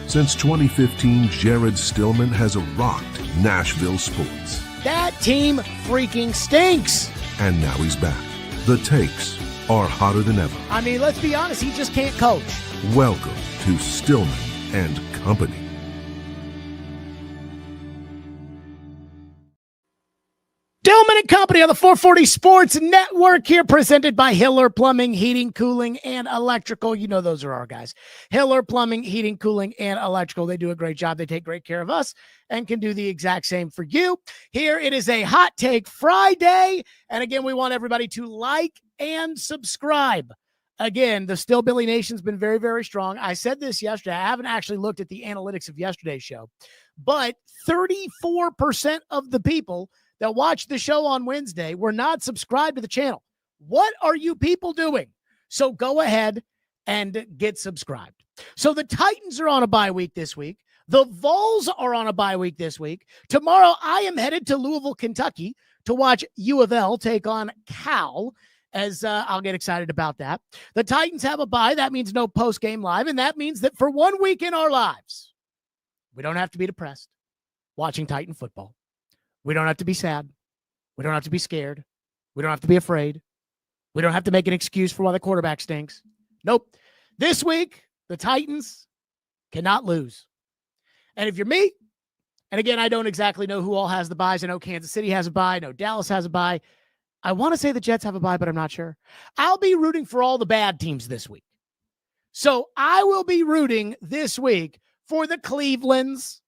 Since 2015, Jared Stillman has rocked Nashville sports. That team freaking stinks. And now he's back. The takes are hotter than ever. I mean, let's be honest, he just can't coach. Welcome to Stillman and Company. Stillman and Company on the 440 Sports Network here, presented by Hiller Plumbing, Heating, Cooling, and Electrical. You know those are our guys. Hiller Plumbing, Heating, Cooling, and Electrical. They do a great job. They take great care of us and can do the exact same for you. Here it is a Hot Take Friday. And again, we want everybody to like and subscribe. Again, the Still Billy Nation's been very, very strong. I said this yesterday. I haven't actually looked at the analytics of yesterday's show, but 34% of the people that watched the show on Wednesday were not subscribed to the channel. What are you people doing? So go ahead and get subscribed. So the Titans are on a bye week this week. The Vols are on a bye week this week. Tomorrow, I am headed to Louisville, Kentucky to watch U of L take on Cal, as I'll get excited about that. The Titans have a bye. That means no post-game live, and that means that for 1 week in our lives, we don't have to be depressed watching Titan football. We don't have to be sad. We don't have to be scared. We don't have to be afraid. We don't have to make an excuse for why the quarterback stinks. Nope. This week, the Titans cannot lose. And if you're me, and again, I don't exactly know who all has the buys. I know Kansas City has a buy. I know Dallas has a buy. I want to say the Jets have a buy, but I'm not sure. I'll be rooting for all the bad teams this week. So I will be rooting this week for the Clevelands.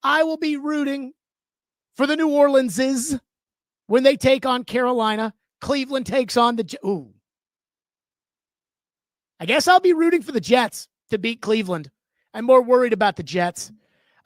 I will be rooting for the New Orleanses when they take on Carolina. Cleveland takes on the Ooh. I guess I'll be rooting for the Jets to beat Cleveland. I'm more worried about the Jets.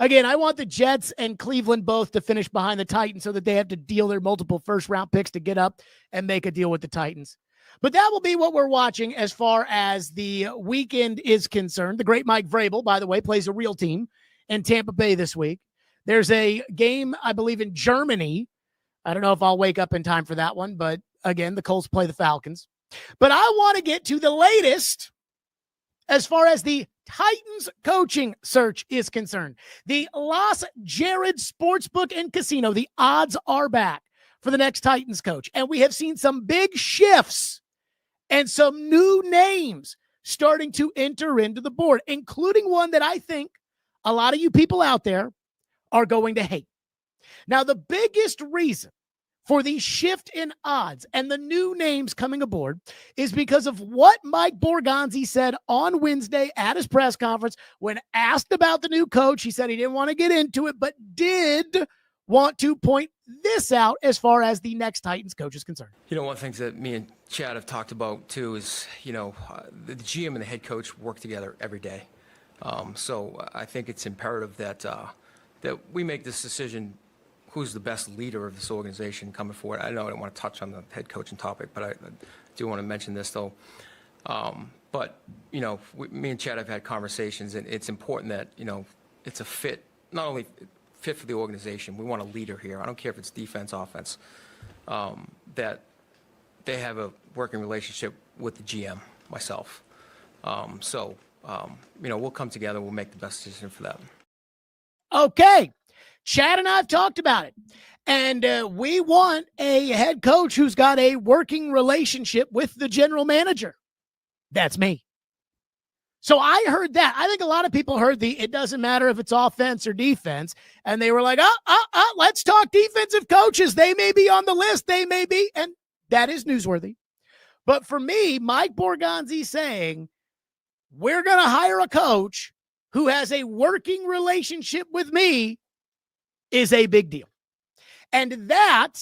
Again, I want the Jets and Cleveland both to finish behind the Titans so that they have to deal their multiple first-round picks to get up and make a deal with the Titans. But that will be what we're watching as far as the weekend is concerned. The great Mike Vrabel, by the way, plays a real team in Tampa Bay this week. There's a game, I believe, in Germany. I don't know if I'll wake up in time for that one, but again, the Colts play the Falcons. But I want to get to the latest as far as the Titans coaching search is concerned. The Los Jared Sportsbook and Casino, the odds are back for the next Titans coach. And we have seen some big shifts and some new names starting to enter into the board, including one that I think a lot of you people out there are going to hate. Now, the biggest reason for the shift in odds and the new names coming aboard is because of what Mike Borgonzi said on Wednesday at his press conference when asked about the new coach. He said he didn't want to get into it, but did want to point this out as far as the next Titans coach is concerned. You know, one of the things that me and Chad have talked about, too, is, the GM and the head coach work together every day. So I think it's imperative that we make this decision, who's the best leader of this organization coming forward. I know I don't want to touch on the head coaching topic, but I do want to mention this, though. But, me and Chad have had conversations, and it's important that, it's a fit, not only fit for the organization. We want a leader here. I don't care if it's defense, offense, that they have a working relationship with the GM, myself. We'll come together. We'll make the best decision for them. Okay. Chad and I have talked about it. And we want a head coach who's got a working relationship with the general manager. That's me. So I heard that. I think a lot of people heard it doesn't matter if it's offense or defense. And they were like, let's talk defensive coaches. They may be on the list. They may be. And that is newsworthy. But for me, Mike Borgonzi saying, we're going to hire a coach who has a working relationship with me is a big deal. And that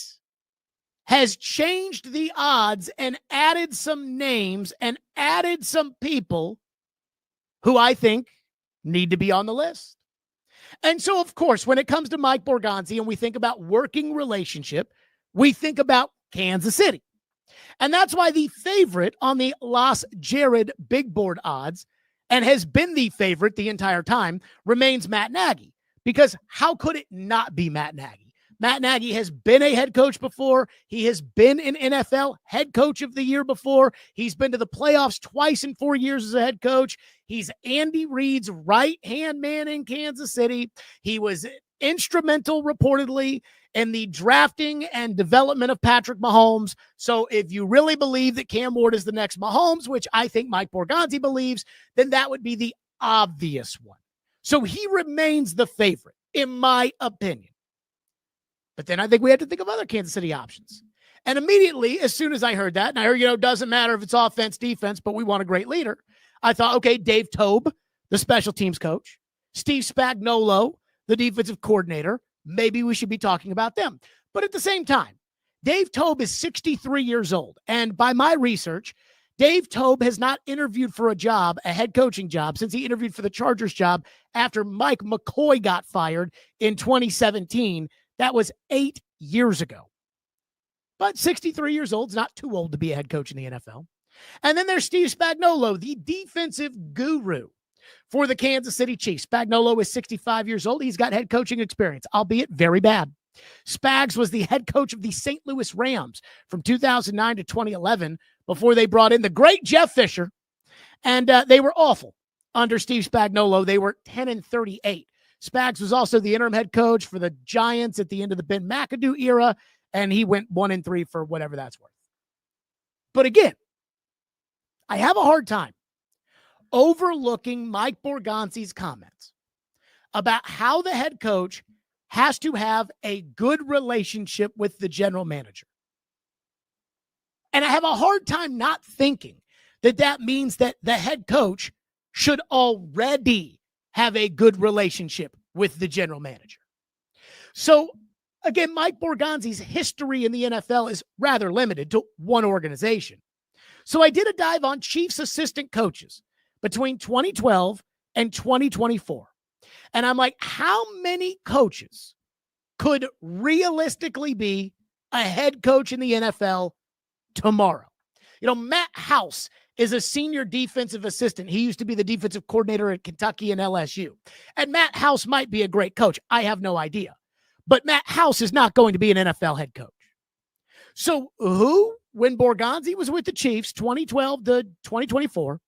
has changed the odds and added some names and added some people who I think need to be on the list. And so, of course, when it comes to Mike Borgonzi and we think about working relationship, we think about Kansas City. And that's why the favorite on the Los Jared big board odds, and has been the favorite the entire time, remains Matt Nagy. Because how could it not be Matt Nagy? Matt Nagy has been a head coach before. He has been an NFL head coach of the year before. He's been to the playoffs twice in 4 years as a head coach. He's Andy Reid's right-hand man in Kansas City. He was instrumental, reportedly, in the drafting and development of Patrick Mahomes. So if you really believe that Cam Ward is the next Mahomes, which I think Mike Borgonzi believes, then that would be the obvious one. So he remains the favorite, in my opinion. But then I think we had to think of other Kansas City options. And immediately, as soon as I heard that, and I heard, it doesn't matter if it's offense, defense, but we want a great leader. I thought, okay, Dave Toub, the special teams coach, Steve Spagnuolo, the defensive coordinator, maybe we should be talking about them. But at the same time, Dave Toub is 63 years old. And by my research, Dave Toub has not interviewed for a job, a head coaching job, since he interviewed for the Chargers job after Mike McCoy got fired in 2017. That was 8 years ago. But 63 years old is not too old to be a head coach in the NFL. And then there's Steve Spagnuolo, the defensive guru for the Kansas City Chiefs. Spagnuolo is 65 years old. He's got head coaching experience, albeit very bad. Spags was the head coach of the St. Louis Rams from 2009 to 2011 before they brought in the great Jeff Fisher. And they were awful under Steve Spagnuolo. They were 10-38. Spags was also the interim head coach for the Giants at the end of the Ben McAdoo era, and he went 1-3 for whatever that's worth. But again, I have a hard time overlooking Mike Borgonzi's comments about how the head coach has to have a good relationship with the general manager. And I have a hard time not thinking that that means that the head coach should already have a good relationship with the general manager. So again, Mike Borgonzi's history in the NFL is rather limited to one organization. So I did a dive on Chiefs assistant coaches between 2012 and 2024. And I'm like, how many coaches could realistically be a head coach in the NFL tomorrow? Matt House is a senior defensive assistant. He used to be the defensive coordinator at Kentucky and LSU. And Matt House might be a great coach. I have no idea. But Matt House is not going to be an NFL head coach. So who, when Borgonzi was with the Chiefs, 2012 to 2024,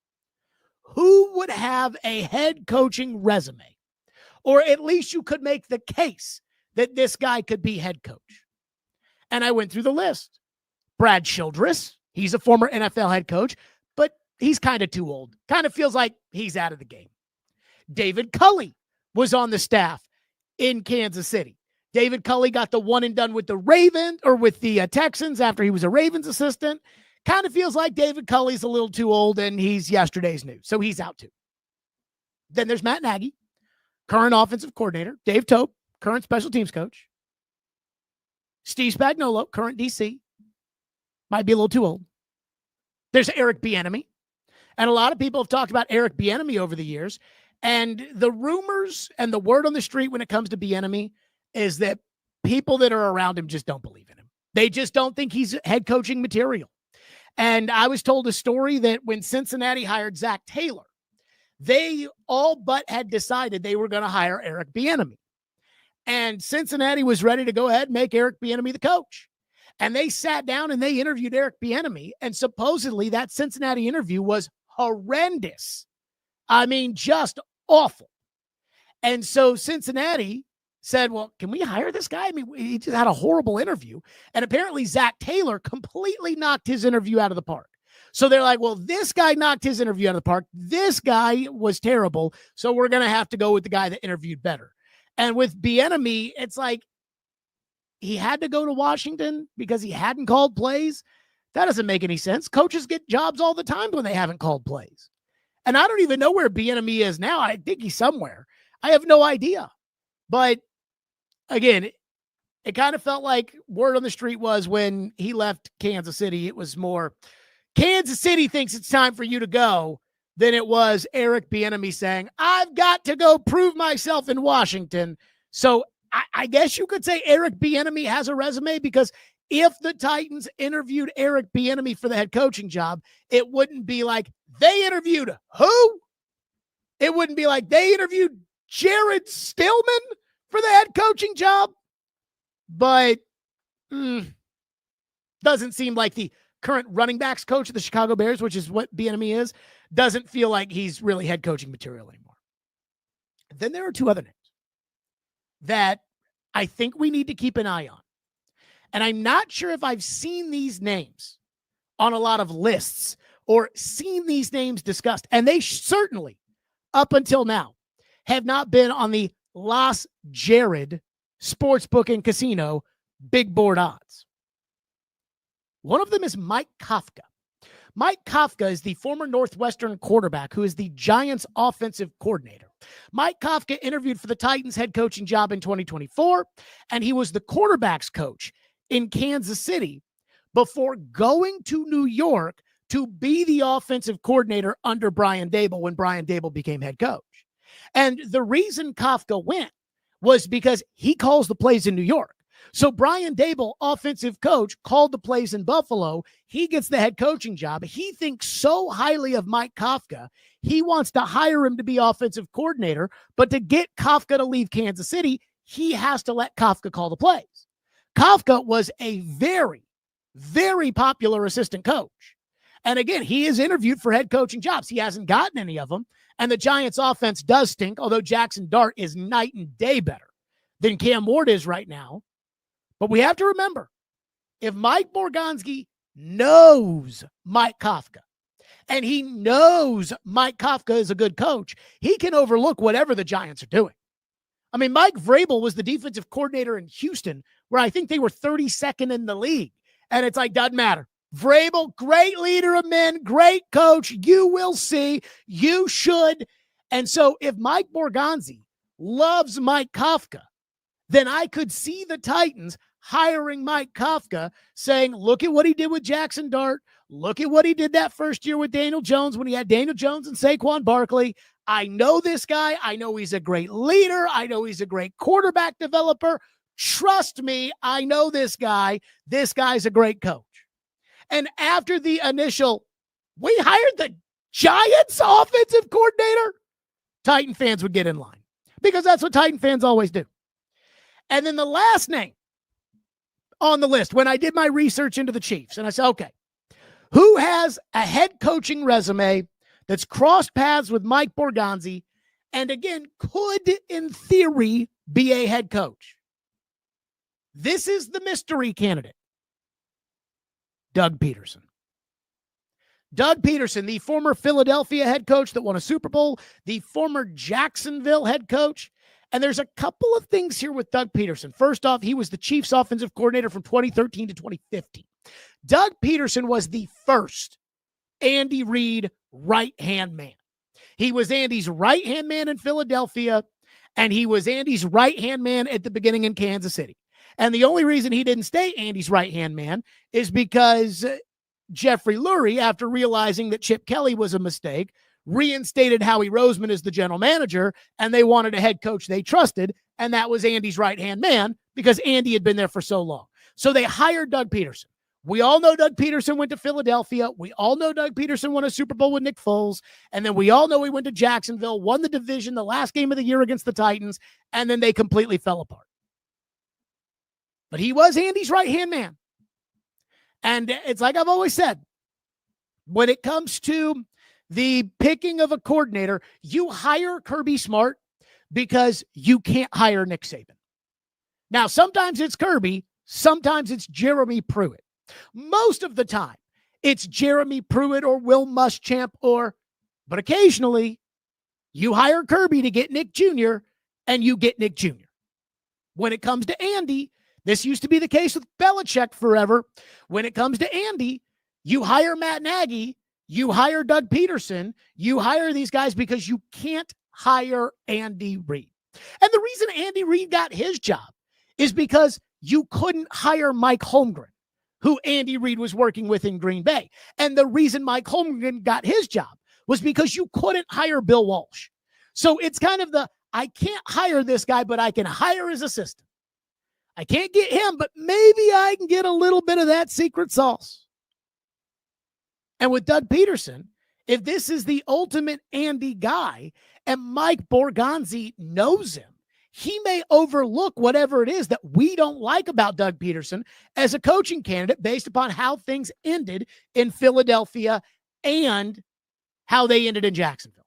who would have a head coaching resume? Or at least you could make the case that this guy could be head coach. And I went through the list. Brad Childress, he's a former NFL head coach, but he's kind of too old. Kind of feels like he's out of the game. David Culley was on the staff in Kansas City. David Culley got the one and done with the Ravens or with the Texans after he was a Ravens assistant. Kind of feels like David Culley's a little too old and he's yesterday's news. So he's out too. Then there's Matt Nagy, current offensive coordinator. Dave Toub, current special teams coach. Steve Spagnuolo, current DC. Might be a little too old. There's Eric Bieniemy. And a lot of people have talked about Eric Bieniemy over the years. And the rumors and the word on the street when it comes to Bieniemy is that people that are around him just don't believe in him. They just don't think he's head coaching material. And I was told a story that when Cincinnati hired Zach Taylor, they all but had decided they were going to hire Eric Bieniemy. And Cincinnati was ready to go ahead and make Eric Bieniemy the coach. And they sat down and they interviewed Eric Bieniemy. And supposedly that Cincinnati interview was horrendous. I mean, just awful. And so Cincinnati said, well, can we hire this guy? I mean, he just had a horrible interview. And apparently Zach Taylor completely knocked his interview out of the park. So they're like, well, this guy knocked his interview out of the park. This guy was terrible. So we're going to have to go with the guy that interviewed better. And with Bieniemy, it's like he had to go to Washington because he hadn't called plays. That doesn't make any sense. Coaches get jobs all the time when they haven't called plays. And I don't even know where Bieniemy is now. I think he's somewhere. I have no idea. But again, it kind of felt like word on the street was when he left Kansas City, it was more Kansas City thinks it's time for you to go than it was Eric Bieniemy saying, I've got to go prove myself in Washington. So I guess you could say Eric Bieniemy has a resume, because if the Titans interviewed Eric Bieniemy for the head coaching job, it wouldn't be like they interviewed who? It wouldn't be like they interviewed Jared Stillman for the head coaching job. but doesn't seem like the current running backs coach of the Chicago Bears, which is what Bieniemy is, doesn't feel like he's really head coaching material anymore. Then there are two other names that I think we need to keep an eye on. And I'm not sure if I've seen these names on a lot of lists or seen these names discussed. And they certainly, up until now, have not been on the Las Jared Sportsbook and Casino big board odds. One of them is Mike Kafka. Mike Kafka is the former Northwestern quarterback who is the Giants' offensive coordinator. Mike Kafka interviewed for the Titans head coaching job in 2024, and he was the quarterback's coach in Kansas City before going to New York to be the offensive coordinator under Brian Daboll when Brian Daboll became head coach. And the reason Kafka went was because he calls the plays in New York. So Brian Daboll, offensive coach, called the plays in Buffalo. He gets the head coaching job. He thinks so highly of Mike Kafka, he wants to hire him to be offensive coordinator. But to get Kafka to leave Kansas City, he has to let Kafka call the plays. Kafka was a very, very popular assistant coach. And again, he is interviewed for head coaching jobs. He hasn't gotten any of them. And the Giants offense does stink, although Jackson Dart is night and day better than Cam Ward is right now. But we have to remember, if Mike Borgonzi knows Mike Kafka, and he knows Mike Kafka is a good coach, he can overlook whatever the Giants are doing. I mean, Mike Vrabel was the defensive coordinator in Houston, where I think they were 32nd in the league. And it's like, doesn't matter. Vrabel, great leader of men, great coach. You will see. You should. And so if Mike Borgonzi loves Mike Kafka, then I could see the Titans hiring Mike Kafka, saying, look at what he did with Jackson Dart. Look at what he did that first year with Daniel Jones when he had Daniel Jones and Saquon Barkley. I know this guy. I know he's a great leader. I know he's a great quarterback developer. Trust me, I know this guy. This guy's a great coach. And after the initial, we hired the Giants offensive coordinator, Titan fans would get in line because that's what Titan fans always do. And then the last name on the list, when I did my research into the Chiefs, and I said, okay, who has a head coaching resume that's crossed paths with Mike Borgonzi and, again, could, in theory, be a head coach? This is the mystery candidate, Doug Peterson. Doug Peterson, the former Philadelphia head coach that won a Super Bowl, the former Jacksonville head coach. And there's a couple of things here with Doug Peterson. First off, he was the Chiefs offensive coordinator from 2013 to 2015. Doug Peterson was the first Andy Reid right-hand man. He was Andy's right-hand man in Philadelphia, and he was Andy's right-hand man at the beginning in Kansas City. And the only reason he didn't stay Andy's right-hand man is because Jeffrey Lurie, after realizing that Chip Kelly was a mistake, reinstated Howie Roseman as the general manager, and they wanted a head coach they trusted, and that was Andy's right-hand man because Andy had been there for so long. So they hired Doug Peterson. We all know Doug Peterson went to Philadelphia. We all know Doug Peterson won a Super Bowl with Nick Foles, and then we all know he went to Jacksonville, won the division the last game of the year against the Titans, and then they completely fell apart. But he was Andy's right-hand man. And it's like I've always said, when it comes to the picking of a coordinator, you hire Kirby Smart because you can't hire Nick Saban. Now, sometimes it's Kirby, sometimes it's Jeremy Pruitt. Most of the time, it's Jeremy Pruitt or Will Muschamp but occasionally, you hire Kirby to get Nick Jr., and you get Nick Jr. When it comes to Andy, this used to be the case with Belichick forever. When it comes to Andy, you hire Matt Nagy, you hire Doug Peterson, you hire these guys because you can't hire Andy Reid. And the reason Andy Reid got his job is because you couldn't hire Mike Holmgren, who Andy Reid was working with in Green Bay. And the reason Mike Holmgren got his job was because you couldn't hire Bill Walsh. So it's kind of I can't hire this guy, but I can hire his assistant. I can't get him, but maybe I can get a little bit of that secret sauce. And with Doug Peterson, if this is the ultimate Andy guy and Mike Borgonzi knows him, he may overlook whatever it is that we don't like about Doug Peterson as a coaching candidate based upon how things ended in Philadelphia and how they ended in Jacksonville.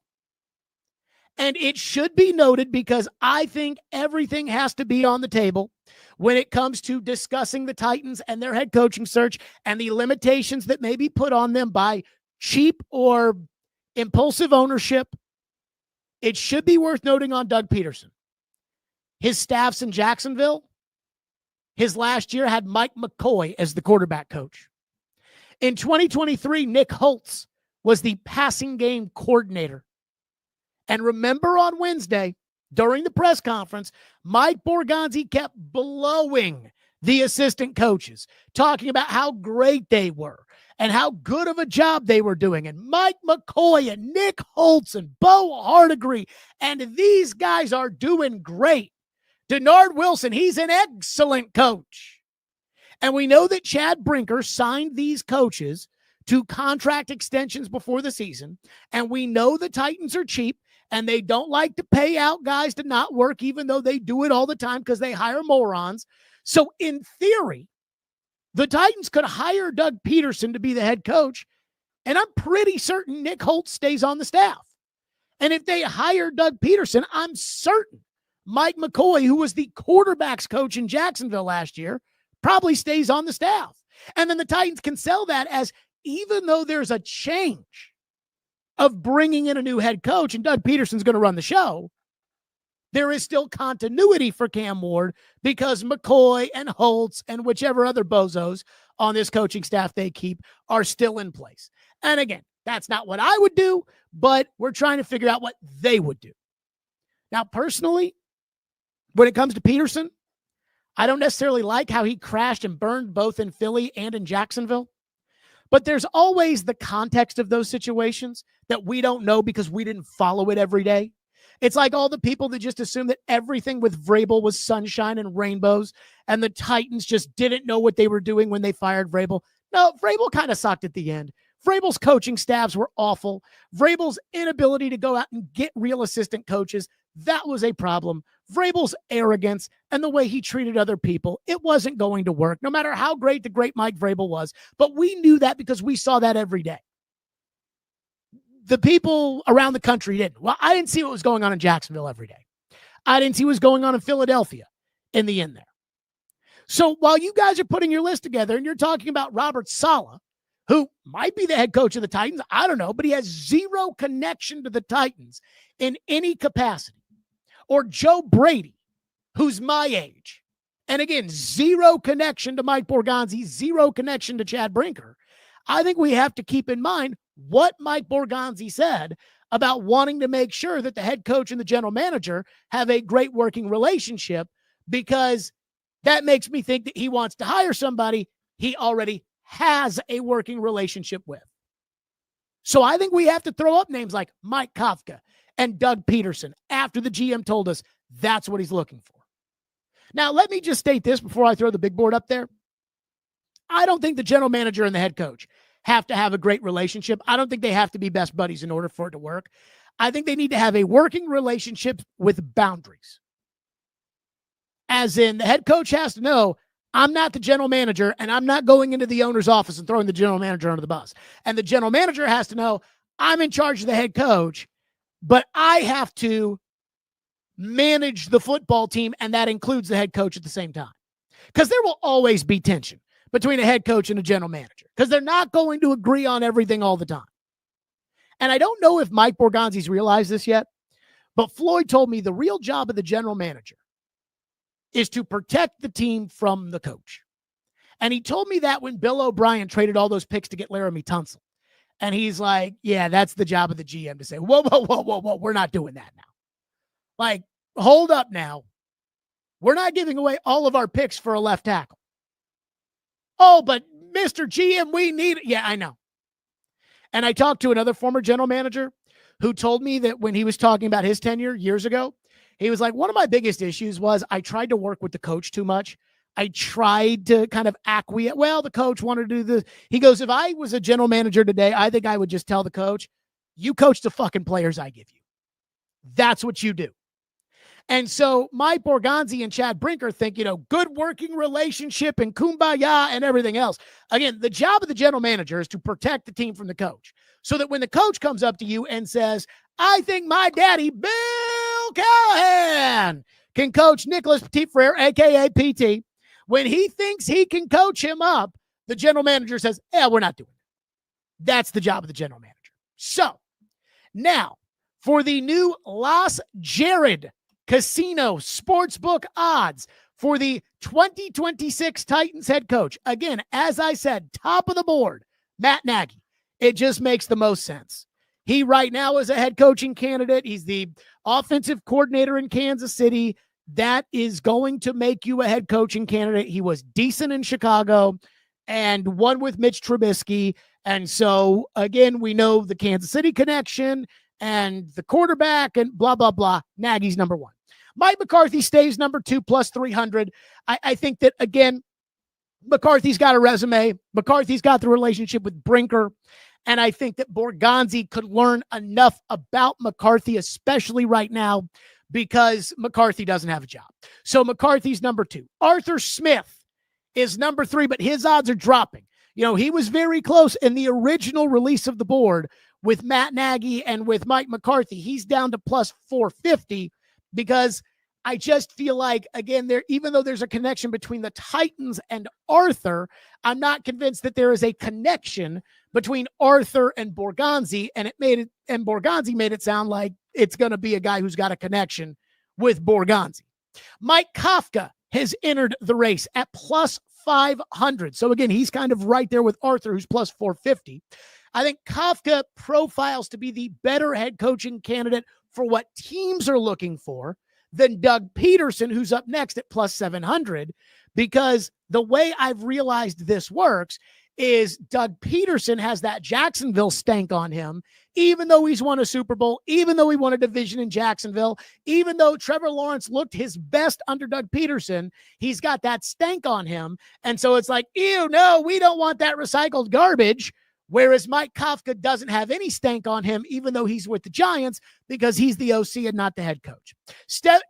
And it should be noted because I think everything has to be on the table when it comes to discussing the Titans and their head coaching search and the limitations that may be put on them by cheap or impulsive ownership. It should be worth noting on Doug Peterson. His staffs in Jacksonville, his last year had Mike McCoy as the quarterback coach. In 2023, Nick Holtz was the passing game coordinator. And remember on Wednesday, during the press conference, Mike Borgonzi kept blowing the assistant coaches, talking about how great they were and how good of a job they were doing. And Mike McCoy and Nick Holtz and Bo Hardigree, and these guys are doing great. Denard Wilson, he's an excellent coach. And we know that Chad Brinker signed these coaches to contract extensions before the season. And we know the Titans are cheap and they don't like to pay out guys to not work, even though they do it all the time because they hire morons. So in theory, the Titans could hire Doug Peterson to be the head coach. And I'm pretty certain Nick Holtz stays on the staff. And if they hire Doug Peterson, I'm certain Mike McCoy, who was the quarterback's coach in Jacksonville last year, probably stays on the staff. And then the Titans can sell that as, even though there's a change of bringing in a new head coach and Doug Peterson's going to run the show, there is still continuity for Cam Ward because McCoy and Holtz and whichever other bozos on this coaching staff they keep are still in place. And again, that's not what I would do, but we're trying to figure out what they would do. Now, personally, when it comes to Peterson, I don't necessarily like how he crashed and burned both in Philly and in Jacksonville. But there's always the context of those situations that we don't know because we didn't follow it every day. It's like all the people that just assume that everything with Vrabel was sunshine and rainbows and the Titans just didn't know what they were doing when they fired Vrabel. No, Vrabel kind of sucked at the end. Vrabel's coaching staffs were awful. Vrabel's inability to go out and get real assistant coaches, that was a problem. Vrabel's arrogance and the way he treated other people, it wasn't going to work, no matter how great the great Mike Vrabel was. But we knew that because we saw that every day. The people around the country didn't. Well, I didn't see what was going on in Jacksonville every day. I didn't see what was going on in Philadelphia in the end there. So while you guys are putting your list together and you're talking about Robert Saleh, who might be the head coach of the Titans, I don't know, but he has zero connection to the Titans in any capacity. Or Joe Brady, who's my age. And again, zero connection to Mike Borgonzi, zero connection to Chad Brinker. I think we have to keep in mind what Mike Borgonzi said about wanting to make sure that the head coach and the general manager have a great working relationship, because that makes me think that he wants to hire somebody he already has a working relationship with. So I think we have to throw up names like Mike Kafka and Doug Peterson after the GM told us that's what he's looking for. Now, let me just state this before I throw the big board up there. I don't think the general manager and the head coach have to have a great relationship. I don't think they have to be best buddies in order for it to work. I think they need to have a working relationship with boundaries. As in, the head coach has to know, I'm not the general manager, and I'm not going into the owner's office and throwing the general manager under the bus. And the general manager has to know, I'm in charge of the head coach, but I have to manage the football team, and that includes the head coach at the same time. Because there will always be tension between a head coach and a general manager, because they're not going to agree on everything all the time. And I don't know if Mike Borgonzi's realized this yet, but Floyd told me the real job of the general manager is to protect the team from the coach. And he told me that when Bill O'Brien traded all those picks to get Laramie Tunsil. And he's like, yeah, that's the job of the GM to say, whoa, we're not doing that now. Like, hold up now. We're not giving away all of our picks for a left tackle. Oh, but Mr. GM, we need it. Yeah, I know. And I talked to another former general manager who told me that when he was talking about his tenure years ago, he was like, one of my biggest issues was I tried to work with the coach too much. I tried to kind of acquiesce. Well, the coach wanted to do this. He goes, if I was a general manager today, I think I would just tell the coach, you coach the fucking players I give you. That's what you do. And so Mike Borgonzi and Chad Brinker think, good working relationship and kumbaya and everything else. Again, the job of the general manager is to protect the team from the coach, so that when the coach comes up to you and says, I think my daddy, Bill Callahan, can coach Nicholas Petit-Frere, a.k.a. PT, when he thinks he can coach him up, the general manager says, we're not doing it. That's the job of the general manager. So now for the new Las Jared Casino Sportsbook odds for the 2026 Titans head coach. Again, as I said, top of the board, Matt Nagy. It just makes the most sense. He right now is a head coaching candidate. He's the offensive coordinator in Kansas City. That is going to make you a head coaching candidate. He was decent in Chicago and won with Mitch Trubisky. And so, again, we know the Kansas City connection and the quarterback and blah, blah, blah. Nagy's number one. Mike McCarthy stays number 2 plus 300. I think that, again, McCarthy's got a resume. McCarthy's got the relationship with Brinker. And I think that Borgonzi could learn enough about McCarthy, especially right now, because McCarthy doesn't have a job. So McCarthy's number 2. Arthur Smith is number 3, but his odds are dropping. He was very close in the original release of the board with Matt Nagy and with Mike McCarthy. He's down to plus 450 because I just feel like, again, even though there's a connection between the Titans and Arthur, I'm not convinced that there is a connection between Arthur and Borgonzi, and Borgonzi made it sound like it's going to be a guy who's got a connection with Borgonzi. Mike Kafka has entered the race at plus 500. So again, he's kind of right there with Arthur, who's plus 450. I think Kafka profiles to be the better head coaching candidate for what teams are looking for than Doug Peterson, who's up next at plus 700, because the way I've realized this works is Doug Peterson has that Jacksonville stank on him, even though he's won a Super Bowl, even though he won a division in Jacksonville, even though Trevor Lawrence looked his best under Doug Peterson, he's got that stank on him. And so it's like, ew, no, we don't want that recycled garbage. Whereas Mike Kafka doesn't have any stank on him, even though he's with the Giants, because he's the OC and not the head coach.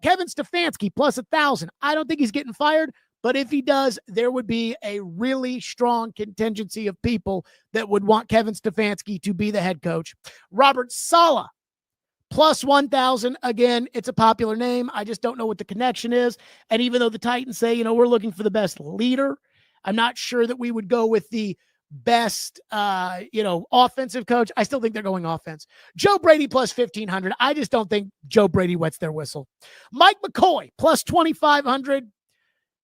Kevin Stefanski plus 1,000. I don't think he's getting fired, but if he does, there would be a really strong contingency of people that would want Kevin Stefanski to be the head coach. Robert Saleh plus 1,000. Again, it's a popular name. I just don't know what the connection is. And even though the Titans say, we're looking for the best leader, I'm not sure that we would go with the best, offensive coach. I still think they're going offense. Joe Brady plus 1,500. I just don't think Joe Brady wets their whistle. Mike McCoy plus 2,500.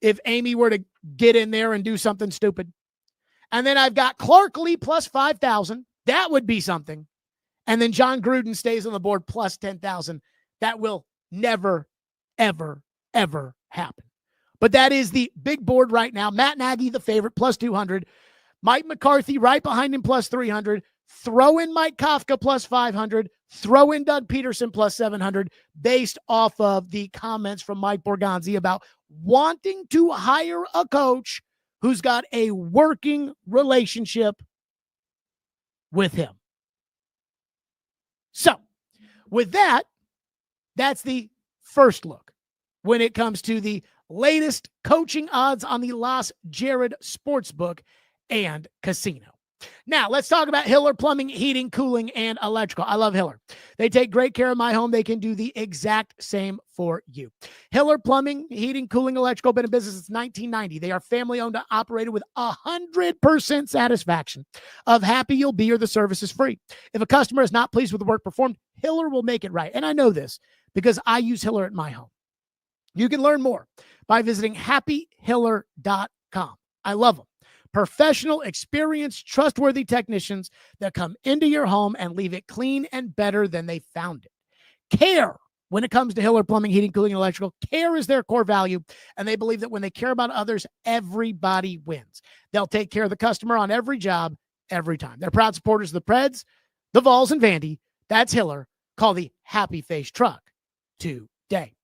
If Amy were to get in there and do something stupid. And then I've got Clark Lee plus 5,000. That would be something. And then John Gruden stays on the board plus 10,000. That will never, ever, ever happen. But that is the big board right now. Matt Nagy, the favorite, plus 200. Mike McCarthy right behind him, plus 300. Throw in Mike Kafka, plus 500. Throw in Doug Peterson, plus 700, based off of the comments from Mike Borgonzi about wanting to hire a coach who's got a working relationship with him. So, with that, that's the first look when it comes to the latest coaching odds on the Las Jared Sportsbook and Casino. Now, let's talk about Hiller Plumbing, Heating, Cooling, and Electrical. I love Hiller. They take great care of my home. They can do the exact same for you. Hiller Plumbing, Heating, Cooling, Electrical, been in business since 1990. They are family-owned and operated with 100% satisfaction. Of happy you'll be or the service is free. If a customer is not pleased with the work performed, Hiller will make it right. And I know this because I use Hiller at my home. You can learn more by visiting happyhiller.com. I love them. Professional, experienced, trustworthy technicians that come into your home and leave it clean and better than they found it. Care. When it comes to Hiller Plumbing, Heating, Cooling, and Electrical, care is their core value, and they believe that when they care about others, everybody wins. They'll take care of the customer on every job, every time. They're proud supporters of the Preds, the Vols, and Vandy. That's Hiller. Call the Happy Face Truck today.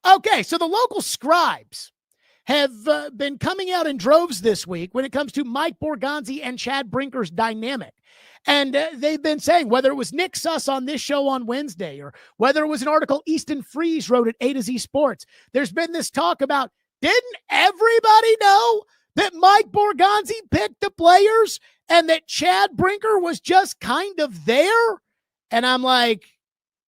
Okay, so the local scribes have been coming out in droves this week when it comes to Mike Borgonzi and Chad Brinker's dynamic. And they've been saying, whether it was Nick Suss on this show on Wednesday or whether it was an article Easton Freeze wrote at A to Z Sports, there's been this talk about, didn't everybody know that Mike Borgonzi picked the players and that Chad Brinker was just kind of there? And I'm like,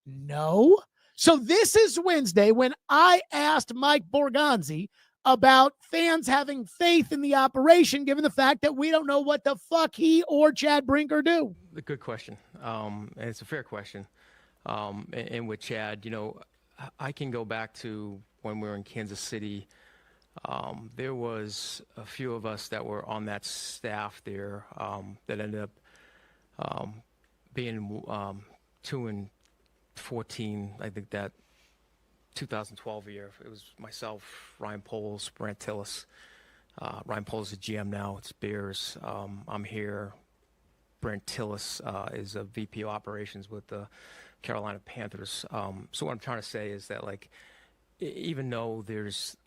no. So this is Wednesday when I asked Mike Borgonzi about fans having faith in the operation, given the fact that we don't know what the fuck he or Chad Brinker do. A good question. And it's a fair question. And with Chad, I can go back to when we were in Kansas City. There was a few of us that were on that staff there that ended up being 2-14. I think that 2012 year. It was myself, Ryan Poles, Brant Tillis. Ryan Poles is GM now. It's Bears. I'm here. Brant Tillis is a VP of operations with the Carolina Panthers. So what I'm trying to say is that, like, even though there's,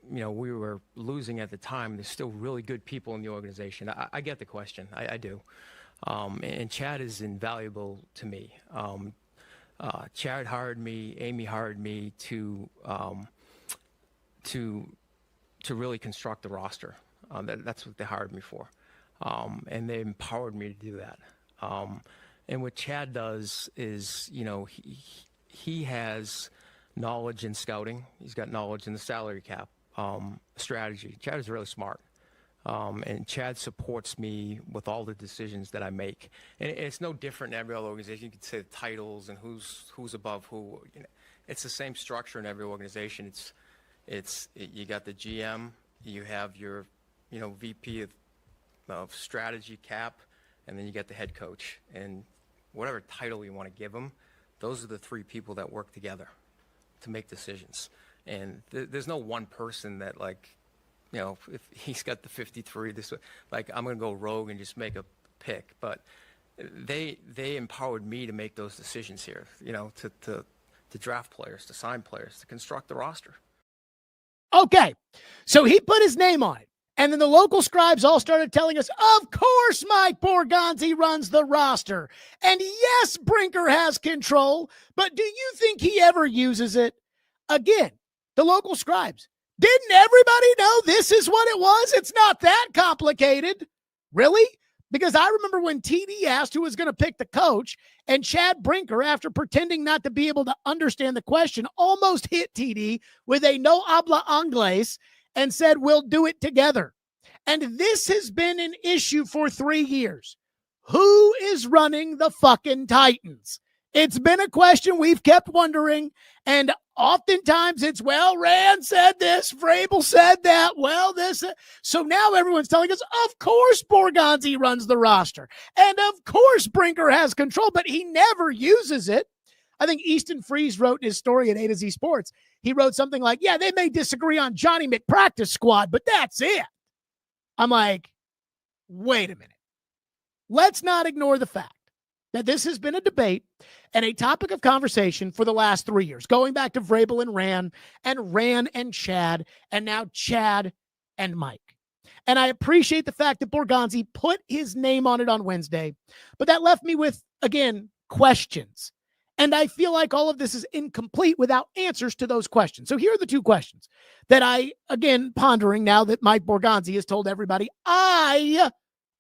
we were losing at the time, there's still really good people in the organization. I get the question. I do. And Chad is invaluable to me. Chad hired me, Amy hired me to really construct the roster. That's what they hired me for. And they empowered me to do that. And what Chad does is, he has knowledge in scouting. He's got knowledge in the salary cap, strategy. Chad is really smart. And Chad supports me with all the decisions that I make. And it's no different in every other organization. You could say the titles and who's above who. It's the same structure in every organization. You got the GM, you have your VP of strategy, cap, and then you get the head coach. And whatever title you want to give them, those are the three people that work together to make decisions. And there's no one person that, like, if he's got the 53, I'm going to go rogue and just make a pick. But they empowered me to make those decisions here, to draft players, to sign players, to construct the roster. Okay, so he put his name on it. And then the local scribes all started telling us, of course Mike Borgonzi runs the roster. And yes, Brinker has control, but do you think he ever uses it? Again, the local scribes. Didn't everybody know this is what it was? It's not that complicated. Really? Because I remember when TD asked who was going to pick the coach, and Chad Brinker, after pretending not to be able to understand the question, almost hit TD with a no habla inglés and said, we'll do it together. And this has been an issue for 3 years. Who is running the fucking Titans? It's been a question we've kept wondering, and oftentimes it's, well, Rand said this, Vrabel said that, well, this. So now everyone's telling us, of course Borgonzi runs the roster, and of course Brinker has control, but he never uses it. I think Easton Freeze wrote in his story at A to Z Sports, he wrote something like, yeah, they may disagree on Johnny McPractice squad, but that's it. I'm like, wait a minute. Let's not ignore the fact that this has been a debate and a topic of conversation for the last 3 years, going back to Vrabel and Rand and Chad, and now Chad and Mike. And I appreciate the fact that Borgonzi put his name on it on Wednesday, but that left me with, again, questions. And I feel like all of this is incomplete without answers to those questions. So here are the two questions that I, again, pondering now that Mike Borgonzi has told everybody, I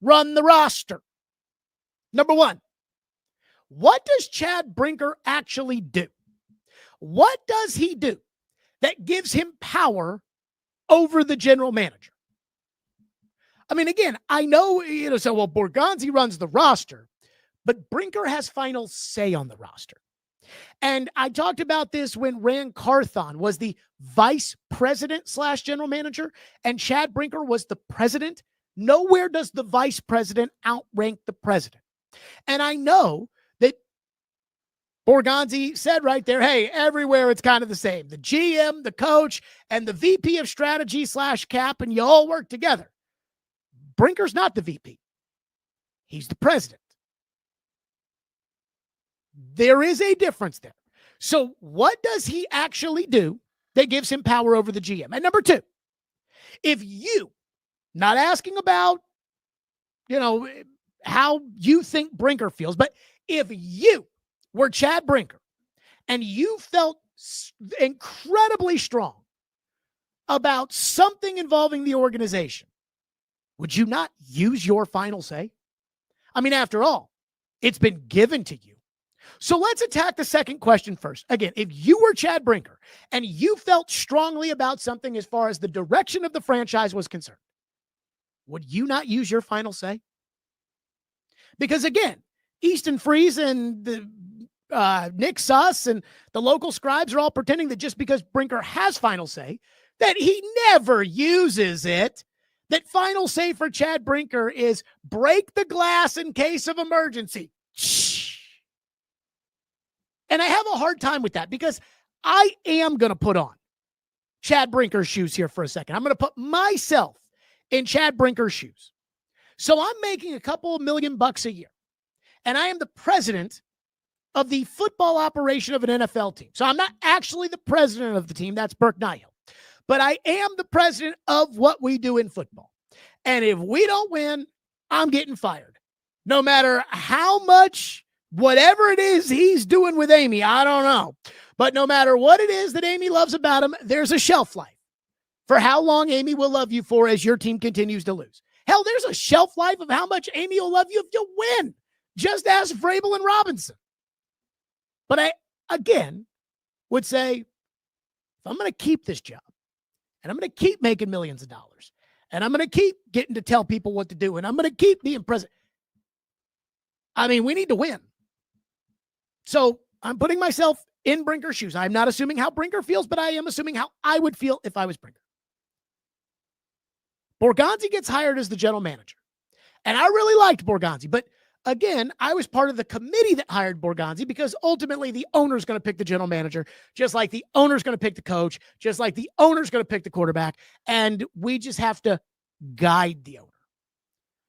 run the roster. Number one, what does Chad Brinker actually do? What does he do that gives him power over the general manager? I mean, again, I know, well, Borgonzi runs the roster, but Brinker has final say on the roster. And I talked about this when Rand Carthon was the vice president / general manager, and Chad Brinker was the president. Nowhere does the vice president outrank the president. And I know that Borgonzi said right there, hey, everywhere it's kind of the same. The GM, the coach, and the VP of strategy / cap, and you all work together. Brinker's not the VP. He's the president. There is a difference there. So what does he actually do that gives him power over the GM? And number two, If you, not asking about, how you think Brinker feels, but if you were Chad Brinker and you felt incredibly strong about something involving the organization, would you not use your final say? I mean, after all, it's been given to you. So let's attack the second question first. Again, if you were Chad Brinker and you felt strongly about something as far as the direction of the franchise was concerned, would you not use your final say? Because again, Easton Freeze and the Nick Suss and the local scribes are all pretending that just because Brinker has final say, that he never uses it. That final say for Chad Brinker is break the glass in case of emergency. And I have a hard time with that because I am going to put on Chad Brinker's shoes here for a second. I'm going to put myself in Chad Brinker's shoes. So I'm making a couple of $1,000,000 a year, and I am the president of the football operation of an NFL team. So I'm not actually the president of the team. That's Burke Nihill. But I am the president of what we do in football. And if we don't win, I'm getting fired. No matter how much, whatever it is he's doing with Amy, I don't know. But no matter what it is that Amy loves about him, there's a shelf life for how long Amy will love you for as your team continues to lose. Hell, there's a shelf life of how much Amy will love you if you win. Just ask Vrabel and Robinson. But I, again, would say, if I'm going to keep this job, and I'm going to keep making millions of dollars, and I'm going to keep getting to tell people what to do, and I'm going to keep being president, I mean, we need to win. So I'm putting myself in Brinker's shoes. I'm not assuming how Brinker feels, but I am assuming how I would feel if I was Brinker. Borgonzi gets hired as the general manager. And I really liked Borgonzi. But again, I was part of the committee that hired Borgonzi because ultimately the owner's going to pick the general manager, just like the owner's going to pick the coach, just like the owner's going to pick the quarterback. And we just have to guide the owner.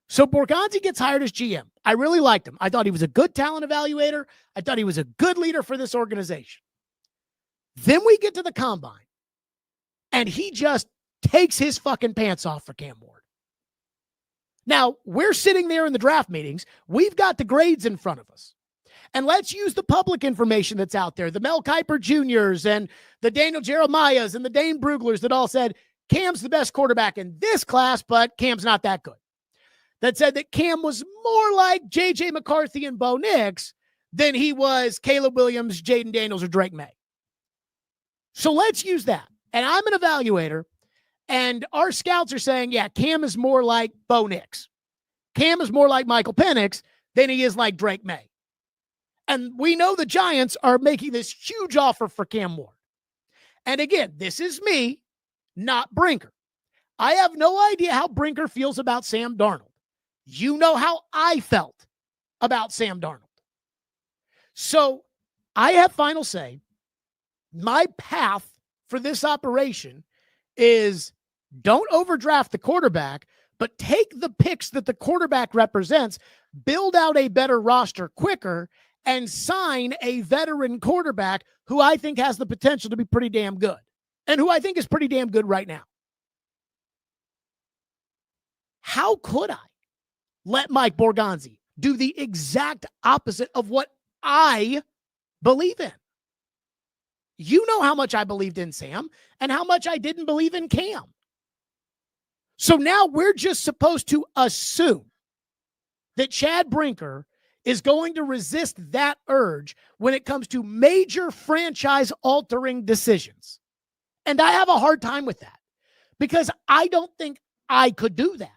So Borgonzi gets hired as GM. I really liked him. I thought he was a good talent evaluator. I thought he was a good leader for this organization. Then we get to the combine, and he just takes his fucking pants off for Cam Ward. Now, we're sitting there in the draft meetings. We've got the grades in front of us. And let's use the public information that's out there, the Mel Kiper Jr.'s and the Daniel Jeremiah's and the Dane Bruglers that all said Cam's the best quarterback in this class, but Cam's not that good. That said that Cam was more like J.J. McCarthy and Bo Nix than he was Caleb Williams, Jaden Daniels, or Drake May. So let's use that. And I'm an evaluator, and our scouts are saying, yeah, Cam is more like Bo Nix. Cam is more like Michael Penix than he is like Drake May. And we know the Giants are making this huge offer for Cam Ward. And again, this is me, not Brinker. I have no idea how Brinker feels about Sam Darnold. You know how I felt about Sam Darnold. So I have final say. My path for this operation is don't overdraft the quarterback, but take the picks that the quarterback represents, build out a better roster quicker, and sign a veteran quarterback who I think has the potential to be pretty damn good and who I think is pretty damn good right now. How could I let Mike Borgonzi do the exact opposite of what I believe in? You know how much I believed in Sam and how much I didn't believe in Cam. So now we're just supposed to assume that Chad Brinker is going to resist that urge when it comes to major franchise-altering decisions. And I have a hard time with that because I don't think I could do that.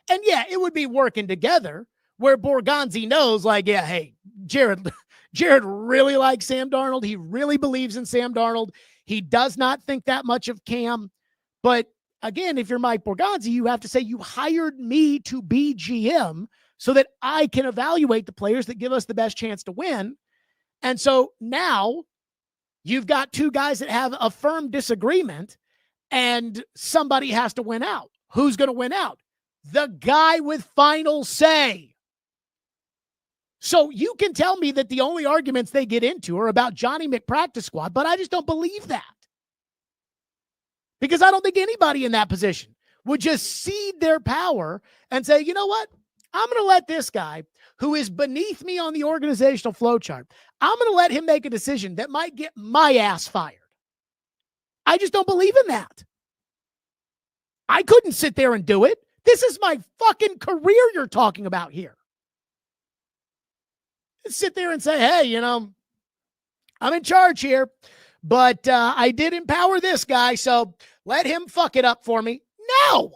And yeah, it would be working together where Borgonzi knows, like, yeah, hey, Jared really likes Sam Darnold. He really believes in Sam Darnold. He does not think that much of Cam. But again, if you're Mike Borgonzi, you have to say you hired me to be GM so that I can evaluate the players that give us the best chance to win. And so now you've got two guys that have a firm disagreement and somebody has to win out. Who's going to win out? The guy with final say. So you can tell me that the only arguments they get into are about Johnny McPractice Squad, but I just don't believe that. Because I don't think anybody in that position would just cede their power and say, you know what? I'm going to let this guy who is beneath me on the organizational flow chart, I'm going to let him make a decision that might get my ass fired. I just don't believe in that. I couldn't sit there and do it. This is my fucking career you're talking about here. Sit there and say, hey, I'm in charge here, but I did empower this guy, so let him fuck it up for me. No.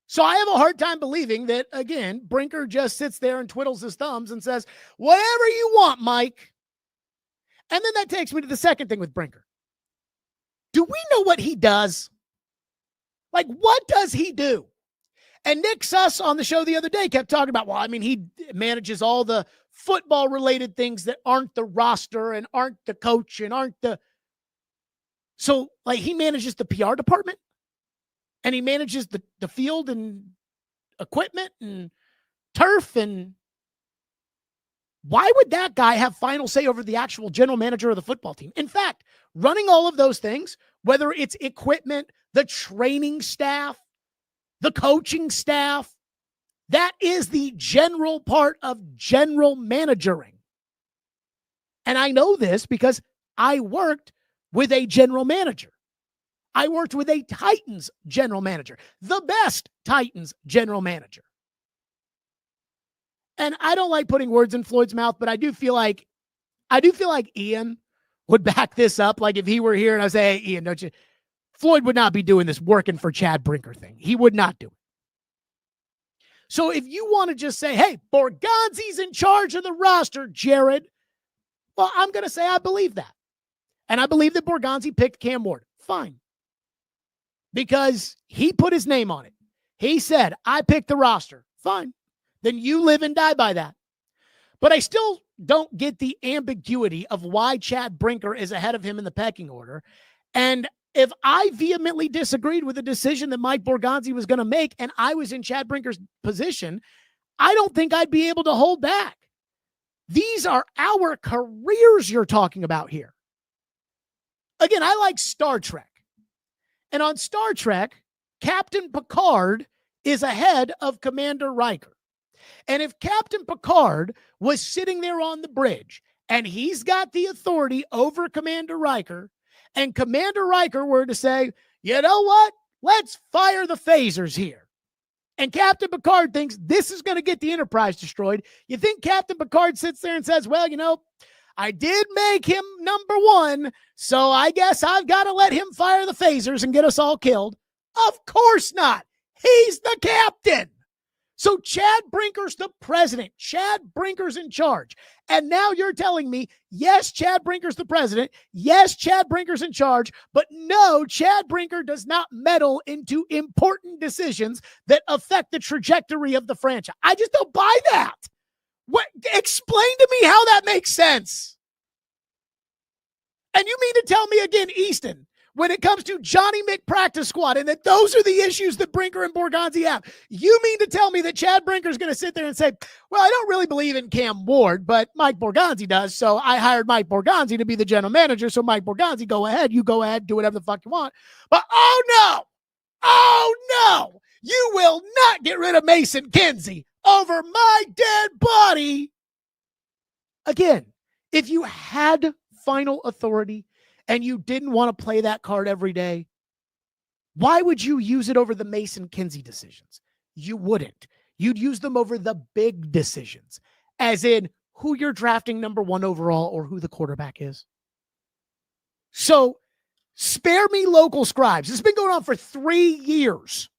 So I have a hard time believing that, again, Brinker just sits there and twiddles his thumbs and says, whatever you want, Mike. And then that takes me to the second thing with Brinker. Do we know what he does? Like, what does he do? And Nick Suss on the show the other day kept talking about, he manages all the football-related things that aren't the roster and aren't the coach and aren't the... So, he manages the PR department? And he manages the field and equipment and turf. And why would that guy have final say over the actual general manager of the football team? In fact, running all of those things, whether it's equipment, the training staff, the coaching staff, that is the general part of general managering. And I know this because I worked with a general manager. I worked with a Titans general manager, the best Titans general manager. And I don't like putting words in Floyd's mouth, but I do feel like Ian would back this up. Like if he were here and I say, hey, Ian, don't you, Floyd would not be doing this working for Chad Brinker thing. He would not do it. So if you want to just say, hey, Borgonzi's in charge of the roster, Jared, well, I'm going to say I believe that. And I believe that Borgonzi picked Cam Ward. Fine. Because he put his name on it. He said, I picked the roster. Fine. Then you live and die by that. But I still don't get the ambiguity of why Chad Brinker is ahead of him in the pecking order. And if I vehemently disagreed with the decision that Mike Borgonzi was going to make and I was in Chad Brinker's position, I don't think I'd be able to hold back. These are our careers you're talking about here. Again, I like Star Trek. And on Star Trek, Captain Picard is ahead of Commander Riker. And if Captain Picard was sitting there on the bridge and he's got the authority over Commander Riker, and Commander Riker were to say, you know what? Let's fire the phasers here. And Captain Picard thinks this is going to get the Enterprise destroyed. You think Captain Picard sits there and says, well, I did make him number one, so I guess I've got to let him fire the phasers and get us all killed? Of course not. He's the captain. So Chad Brinker's the president. Chad Brinker's in charge. And now you're telling me, yes, Chad Brinker's the president. Yes, Chad Brinker's in charge. But no, Chad Brinker does not meddle into important decisions that affect the trajectory of the franchise. I just don't buy that. What? Explain to me how that makes sense. And you mean to tell me again, Easton, when it comes to Johnny McPractice Squad and that those are the issues that Brinker and Borgonzi have, you mean to tell me that Chad Brinker's going to sit there and say, well, I don't really believe in Cam Ward, but Mike Borgonzi does, so I hired Mike Borgonzi to be the general manager, so Mike Borgonzi, go ahead, do whatever the fuck you want. But oh no, you will not get rid of Mason Kinsey over my dead body. Again, if you had final authority and you didn't want to play that card every day, why would you use it over the Mason Kinsey decisions? You wouldn't. You'd use them over the big decisions, as in who you're drafting number one overall or who the quarterback is. So spare me local scribes. This has been going on for 3 years.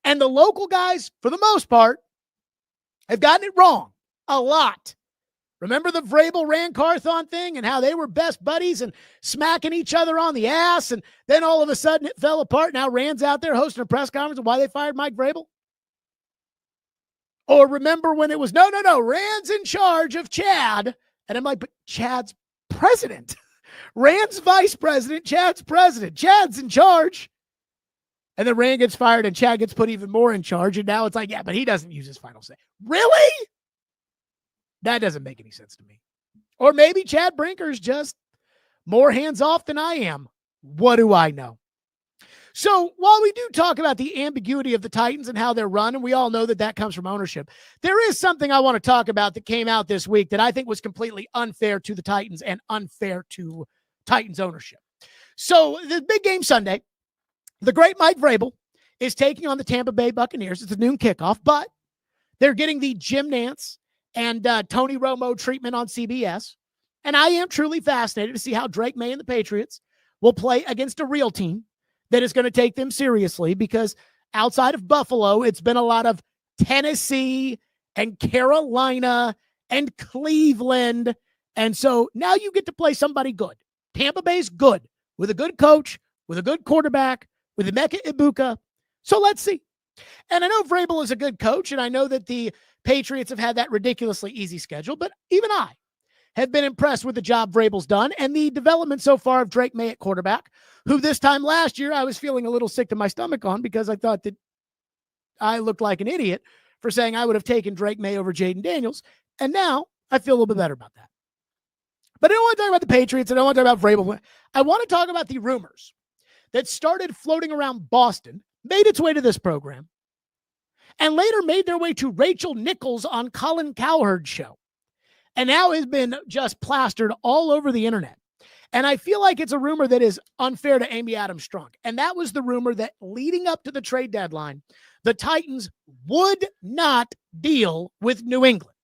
And the local guys, for the most part, have gotten it wrong a lot. Remember the Vrabel Rant Carthon thing and how they were best buddies and smacking each other on the ass, and then all of a sudden it fell apart. Now Rand's out there hosting a press conference on why they fired Mike Vrabel. Or remember when it was, no, Rand's in charge of Chad. And I'm like, but Chad's president. Rand's vice president, Chad's president. Chad's in charge. And then Rand gets fired and Chad gets put even more in charge. And now it's like, yeah, but he doesn't use his final say. Really? That doesn't make any sense to me. Or maybe Chad Brinker's just more hands off than I am. What do I know? So while we do talk about the ambiguity of the Titans and how they're run, and we all know that that comes from ownership, there is something I want to talk about that came out this week that I think was completely unfair to the Titans and unfair to Titans ownership. So the big game Sunday, the great Mike Vrabel is taking on the Tampa Bay Buccaneers. It's a noon kickoff, but they're getting the Jim Nantz and Tony Romo treatment on CBS. And I am truly fascinated to see how Drake May and the Patriots will play against a real team that is going to take them seriously, because outside of Buffalo, it's been a lot of Tennessee and Carolina and Cleveland. And so now you get to play somebody good. Tampa Bay's good, with a good coach, with a good quarterback, with Emeka Ibuka. So let's see. And I know Vrabel is a good coach, and I know that the Patriots have had that ridiculously easy schedule, but even I have been impressed with the job Vrabel's done and the development so far of Drake May at quarterback, who this time last year I was feeling a little sick to my stomach on because I thought that I looked like an idiot for saying I would have taken Drake May over Jaden Daniels. And now I feel a little bit better about that. But I don't want to talk about the Patriots. I don't want to talk about Vrabel. I want to talk about the rumors that started floating around Boston, made its way to this program, and later made their way to Rachel Nichols on Colin Cowherd's show. And now has been just plastered all over the internet. And I feel like it's a rumor that is unfair to Amy Adams Strunk. And that was the rumor that leading up to the trade deadline, the Titans would not deal with New England.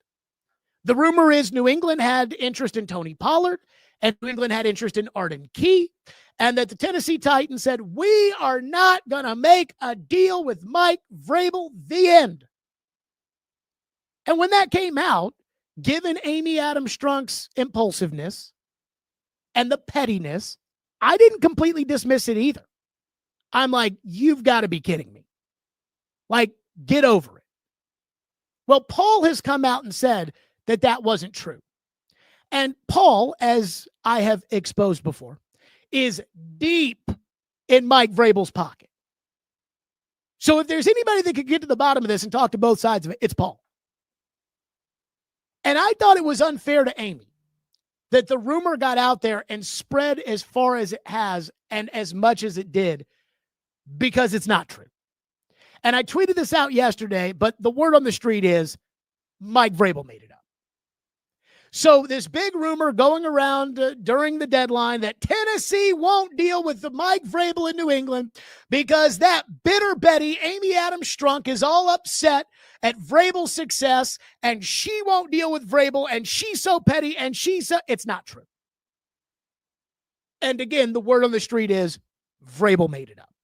The rumor is New England had interest in Tony Pollard, and New England had interest in Arden Key, and that the Tennessee Titans said, we are not going to make a deal with Mike Vrabel, the end. And when that came out, given Amy Adams Strunk's impulsiveness and the pettiness, I didn't completely dismiss it either. I'm like, you've got to be kidding me. Like, get over it. Well, Paul has come out and said that that wasn't true. And Paul, as I have exposed before, is deep in Mike Vrabel's pocket. So if there's anybody that could get to the bottom of this and talk to both sides of it, it's Paul. And I thought it was unfair to Amy that the rumor got out there and spread as far as it has and as much as it did, because it's not true. And I tweeted this out yesterday, but the word on the street is Mike Vrabel made it up. So this big rumor going around during the deadline that Tennessee won't deal with the Mike Vrabel in New England because that bitter Betty, Amy Adams Strunk, is all upset at Vrabel's success and she won't deal with Vrabel and she's so petty and it's not true. And again, the word on the street is Vrabel made it up.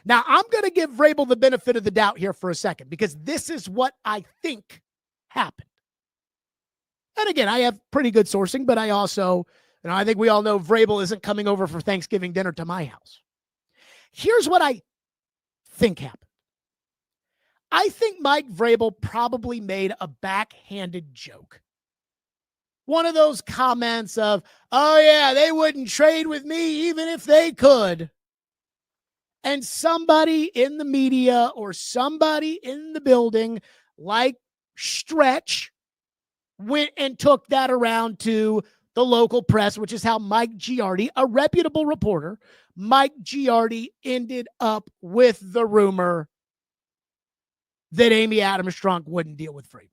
Now, I'm going to give Vrabel the benefit of the doubt here for a second, because this is what I think happened. And again, I have pretty good sourcing, but I also, I think we all know Vrabel isn't coming over for Thanksgiving dinner to my house. Here's what I think happened. I think Mike Vrabel probably made a backhanded joke. One of those comments of, oh yeah, they wouldn't trade with me even if they could. And somebody in the media or somebody in the building like Stretch went and took that around to the local press, which is how Mike Giardi, a reputable reporter, Mike Giardi ended up with the rumor that Amy Adams Strunk wouldn't deal with Vrabel.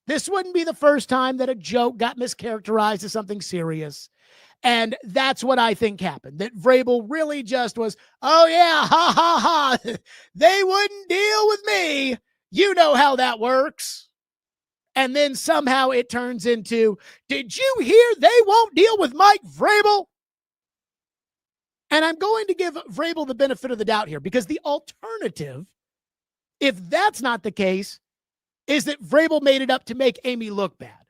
This wouldn't be the first time that a joke got mischaracterized as something serious. And that's what I think happened, that Vrabel really just was, oh yeah, ha, ha, ha, they wouldn't deal with me. You know how that works. And then somehow it turns into, did you hear they won't deal with Mike Vrabel? And I'm going to give Vrabel the benefit of the doubt here, because the alternative, if that's not the case, is that Vrabel made it up to make Amy look bad.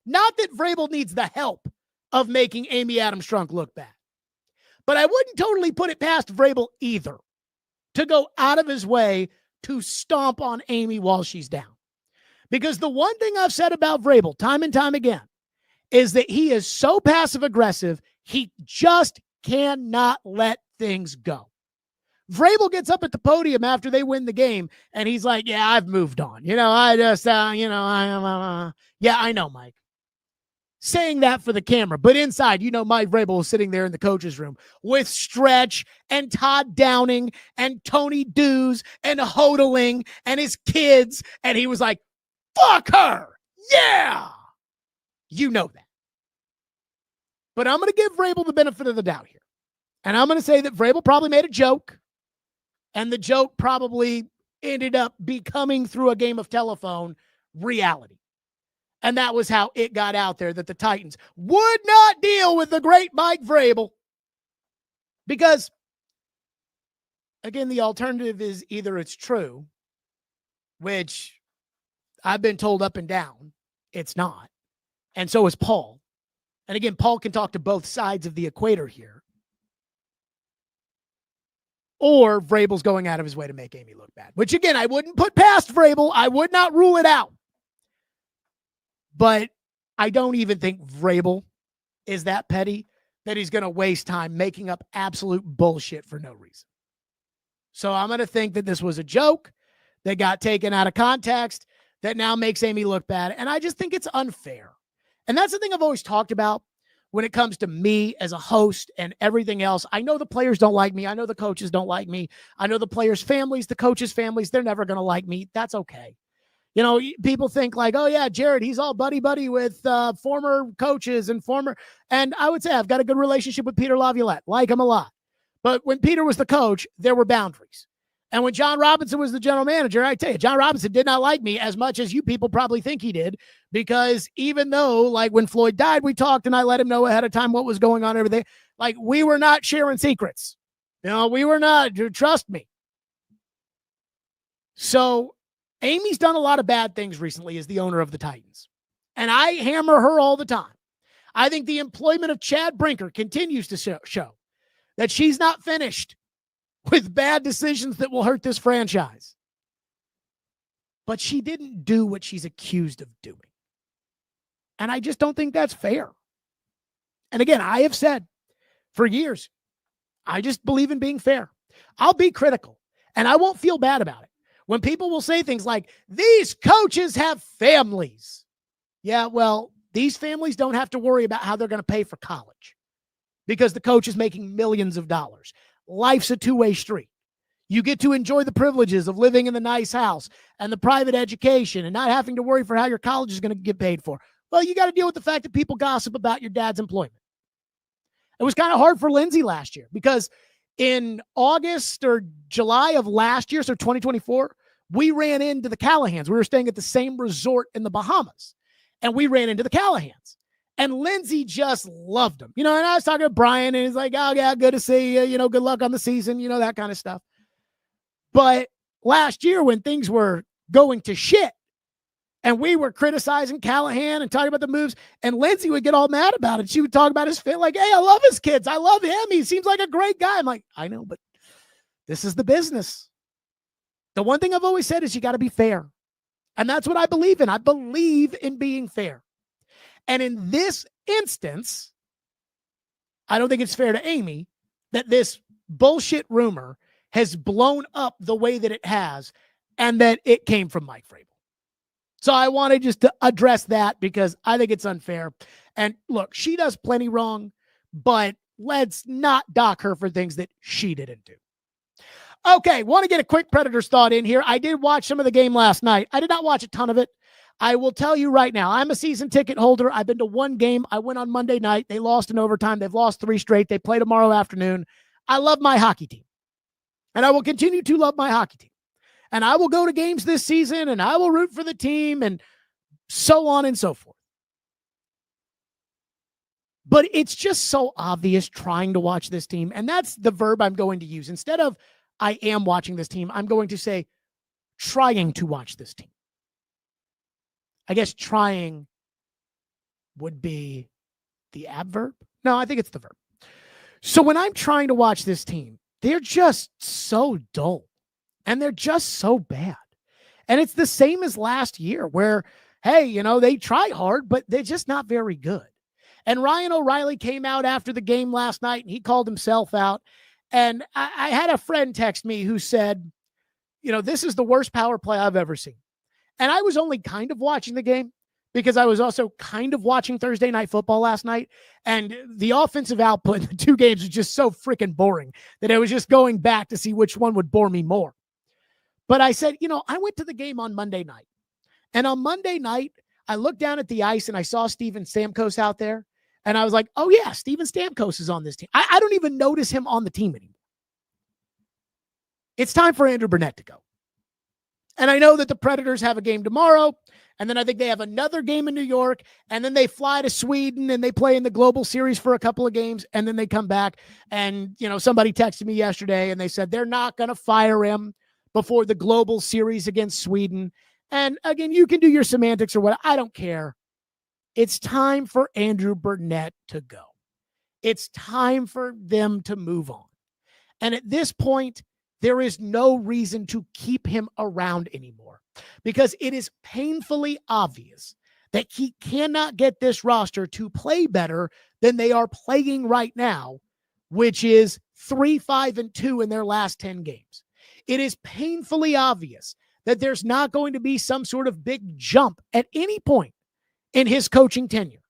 Not that Vrabel needs the help of making Amy Adams Strunk look bad. But I wouldn't totally put it past Vrabel either to go out of his way to stomp on Amy while she's down. Because the one thing I've said about Vrabel time and time again is that he is so passive-aggressive, he just cannot let things go. Vrabel gets up at the podium after they win the game, and he's like, yeah, I've moved on. I just, yeah, I know, Mike. saying that for the camera. But inside, Mike Vrabel was sitting there in the coach's room with Stretch and Todd Downing and Tony Dews and Hodling and his kids. And he was like, fuck her. Yeah. You know that. But I'm going to give Vrabel the benefit of the doubt here. And I'm going to say that Vrabel probably made a joke. And the joke probably ended up becoming, through a game of telephone, reality. And that was how it got out there that the Titans would not deal with the great Mike Vrabel. Because, again, the alternative is either it's true, which I've been told up and down it's not. And so is Paul. And again, Paul can talk to both sides of the equator here. Or Vrabel's going out of his way to make Amy look bad. Which, again, I wouldn't put past Vrabel. I would not rule it out. But I don't even think Vrabel is that petty that he's going to waste time making up absolute bullshit for no reason. So I'm going to think that this was a joke that got taken out of context that now makes Amy look bad. And I just think it's unfair. And that's the thing I've always talked about when it comes to me as a host and everything else. I know the players don't like me. I know the coaches don't like me. I know the players' families, the coaches' families, they're never going to like me. That's okay. People think like, oh yeah, Jared, he's all buddy with former coaches and I would say I've got a good relationship with Peter Laviolette, like him a lot. But when Peter was the coach, there were boundaries. And when John Robinson was the general manager, I tell you, John Robinson did not like me as much as you people probably think he did, because even though, like, when Floyd died, we talked and I let him know ahead of time what was going on and everything. Like, we were not sharing secrets. We were not. Trust me. So Amy's done a lot of bad things recently as the owner of the Titans. And I hammer her all the time. I think the employment of Chad Brinker continues to show that she's not finished with bad decisions that will hurt this franchise. But she didn't do what she's accused of doing. And I just don't think that's fair. And again, I have said for years, I just believe in being fair. I'll be critical, and I won't feel bad about it. When people will say things like, these coaches have families. Yeah, well, these families don't have to worry about how they're going to pay for college because the coach is making millions of dollars. Life's a two-way street. You get to enjoy the privileges of living in the nice house and the private education and not having to worry for how your college is going to get paid for. Well, you got to deal with the fact that people gossip about your dad's employment. It was kind of hard for Lindsay last year because in August or July of last year, so 2024, we ran into the Callahans. We were staying at the same resort in the Bahamas, and we ran into the Callahans. And Lindsay just loved them. And I was talking to Brian, and he's like, oh, yeah, good to see you. Good luck on the season, that kind of stuff. But last year when things were going to shit, and we were criticizing Callahan and talking about the moves, and Lindsay would get all mad about it. She would talk about his fit, like, hey, I love his kids. I love him. He seems like a great guy. I'm like, I know, but this is the business. The one thing I've always said is you got to be fair. And that's what I believe in. I believe in being fair. And in this instance, I don't think it's fair to Amy that this bullshit rumor has blown up the way that it has and that it came from Mike Vrabel. So I wanted just to address that because I think it's unfair. And look, she does plenty wrong, but let's not dock her for things that she didn't do. Okay, want to get a quick Predators thought in here. I did watch some of the game last night. I did not watch a ton of it. I will tell you right now, I'm a season ticket holder. I've been to one game. I went on Monday night. They lost in overtime. They've lost 3 straight. They play tomorrow afternoon. I love my hockey team. And I will continue to love my hockey team. And I will go to games this season, and I will root for the team, and so on and so forth. But it's just so obvious trying to watch this team. And that's the verb I'm going to use. Instead of I am watching this team, I'm going to say trying to watch this team. I guess trying would be the adverb. No, I think it's the verb. So when I'm trying to watch this team, they're just so dull and they're just so bad. And it's the same as last year where, hey, they try hard, but they're just not very good. And Ryan O'Reilly came out after the game last night and he called himself out. And I had a friend text me who said, this is the worst power play I've ever seen. And I was only kind of watching the game because I was also kind of watching Thursday Night Football last night, and the offensive output in the two games was just so freaking boring that I was just going back to see which one would bore me more. But I said, I went to the game on Monday night, and on Monday night, I looked down at the ice and I saw Steven Stamkos out there, and I was like, oh yeah, Steven Stamkos is on this team. I don't even notice him on the team anymore. It's time for Andrew Brunette to go. And I know that the Predators have a game tomorrow, and then I think they have another game in New York, and then they fly to Sweden and they play in the Global Series for a couple of games, and then they come back. And, somebody texted me yesterday and they said they're not going to fire him before the Global Series against Sweden. And again, you can do your semantics or what. I don't care. It's time for Andrew Brunette to go. It's time for them to move on. And at this point, there is no reason to keep him around anymore because it is painfully obvious that he cannot get this roster to play better than they are playing right now, which is 3-5-2 in their last 10 games. It is painfully obvious that there's not going to be some sort of big jump at any point in his coaching tenure,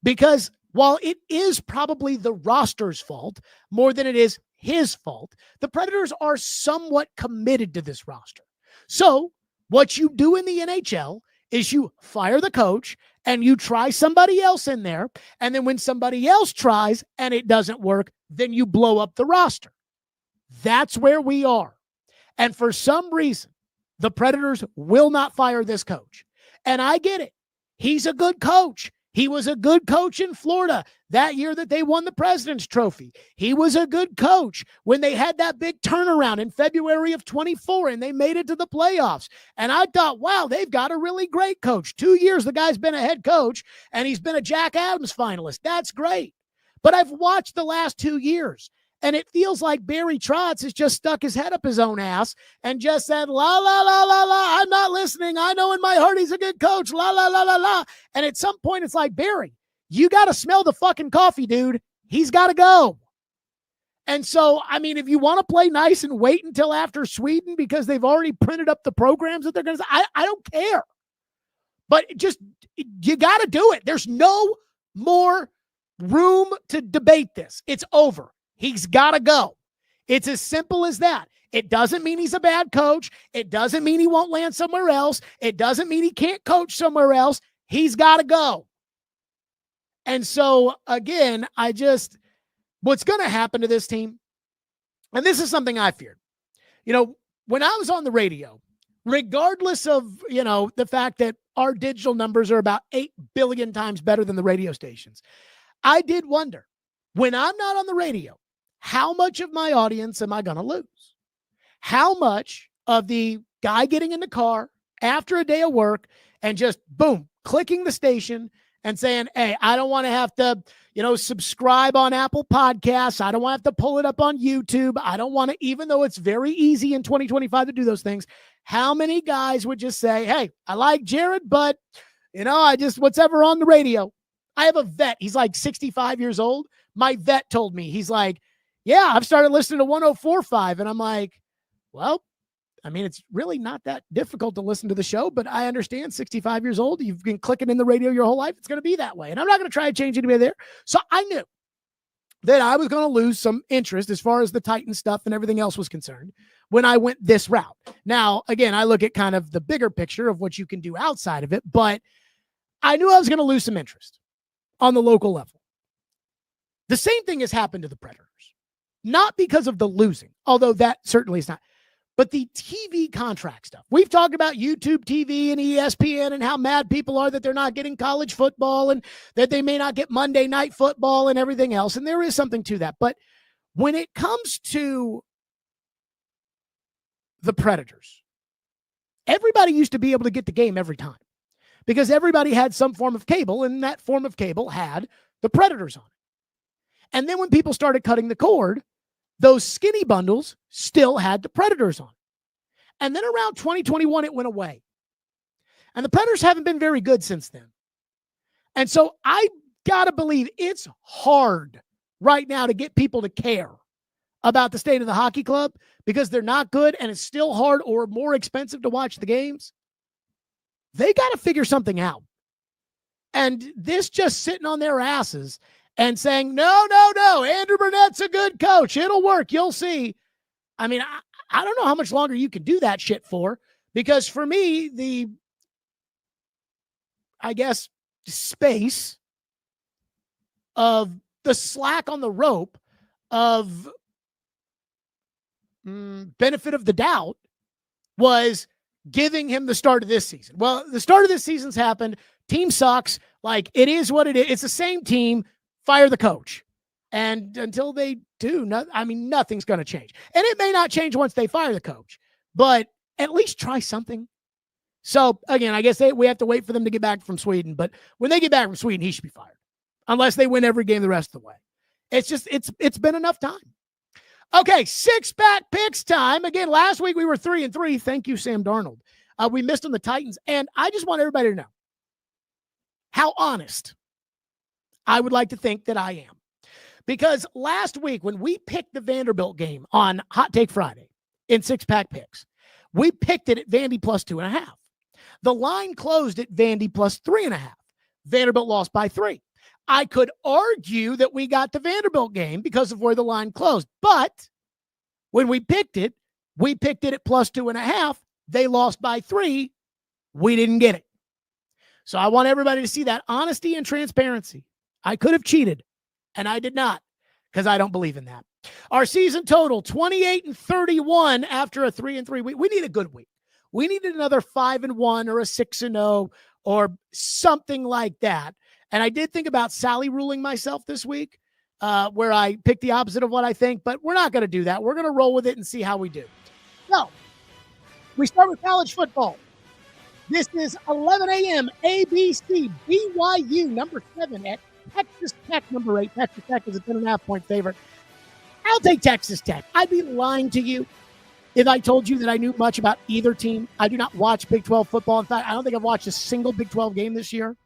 because while it is probably the roster's fault more than it is his fault, the Predators are somewhat committed to this roster. So what you do in the NHL is you fire the coach and you try somebody else in there. And then when somebody else tries and it doesn't work, then you blow up the roster. That's where we are. And for some reason, the Predators will not fire this coach. And I get it. He's a good coach. He was a good coach in Florida that year that they won the President's Trophy. He was a good coach when they had that big turnaround in February of 24 and they made it to the playoffs. And I thought, wow, they've got a really great coach. 2 years the guy's been a head coach and he's been a Jack Adams finalist. That's great. But I've watched the last 2 years and it feels like Barry Trotz has just stuck his head up his own ass and just said, la, la, la, la, la, I'm not listening. I know in my heart he's a good coach, la, la, la, la, la. And at some point it's like, Barry, you got to smell the fucking coffee, dude. He's got to go. And so, I mean, if you want to play nice and wait until after Sweden because they've already printed up the programs that they're going to say, I don't care. But you got to do it. There's no more room to debate this. It's over. He's got to go. It's as simple as that. It doesn't mean he's a bad coach. It doesn't mean he won't land somewhere else. It doesn't mean he can't coach somewhere else. He's got to go. And so, again, what's going to happen to this team, and this is something I feared. When I was on the radio, regardless of, the fact that our digital numbers are about 8 billion times better than the radio stations, I did wonder, when I'm not on the radio, how much of my audience am I going to lose? How much of the guy getting in the car after a day of work and just, boom, clicking the station and saying, hey, I don't want to have to, subscribe on Apple Podcasts. I don't want to have to pull it up on YouTube. I don't want to, even though it's very easy in 2025 to do those things. How many guys would just say, hey, I like Jared, but, whatever on the radio. I have a vet. He's like 65 years old. My vet told me, he's like, yeah, I've started listening to 104.5. And I'm like, well, I mean, it's really not that difficult to listen to the show, but I understand 65 years old. You've been clicking in the radio your whole life. It's going to be that way. And I'm not going to try to change anybody there. So I knew that I was going to lose some interest as far as the Titan stuff and everything else was concerned when I went this route. Now, again, I look at kind of the bigger picture of what you can do outside of it, but I knew I was going to lose some interest on the local level. The same thing has happened to the Predators, not because of the losing, although that certainly is not, but the TV contract stuff. We've talked about YouTube TV and ESPN and how mad people are that they're not getting college football and that they may not get Monday Night Football and everything else. And there is something to that. But when it comes to the Predators, everybody used to be able to get the game every time because everybody had some form of cable, and that form of cable had the Predators on it. And then when people started cutting the cord, those skinny bundles still had the Predators on. And then around 2021, it went away. And the Predators haven't been very good since then. And so I got to believe it's hard right now to get people to care about the state of the hockey club because they're not good and it's still hard or more expensive to watch the games. They got to figure something out. And this just sitting on their asses and saying, no, Andrew Brunette's a good coach. It'll work. You'll see. I mean, I don't know how much longer you can do that shit for, because for me, I guess, space of the slack on the rope of benefit of the doubt was giving him the start of this season. Well, the start of this season's happened. Team sucks. Like, it is what it is. It's the same team. Fire the coach. And until they do, nothing's going to change. And it may not change once they fire the coach, but at least try something. So, again, I guess we have to wait for them to get back from Sweden. But when they get back from Sweden, he should be fired. Unless they win every game the rest of the way. It's just, it's been enough time. Okay, six-pack picks time. Again, last week we were 3-3. Thank you, Sam Darnold. We missed on the Titans. And I just want everybody to know how honest I would like to think that I am. Because last week when we picked the Vanderbilt game on Hot Take Friday in six-pack picks, we picked it at Vandy plus 2.5. The line closed at Vandy plus 3.5. Vanderbilt lost by 3. I could argue that we got the Vanderbilt game because of where the line closed. But when we picked it at plus 2.5. They lost by 3. We didn't get it. So I want everybody to see that honesty and transparency. I could have cheated, and I did not, because I don't believe in that. Our season total, 28-31 after a 3-3 week. We need a good week. We needed another 5-1 or a 6-0 or something like that. And I did think about Sally ruling myself this week, where I picked the opposite of what I think, but we're not going to do that. We're going to roll with it and see how we do. So we start with college football. This is 11 a.m. ABC BYU number 7 at Texas Tech number 8. Texas Tech is a 10.5-point favorite. I'll take Texas Tech. I'd be lying to you if I told you that I knew much about either team. I do not watch Big 12 football. In fact, I don't think I've watched a single Big 12 game this year.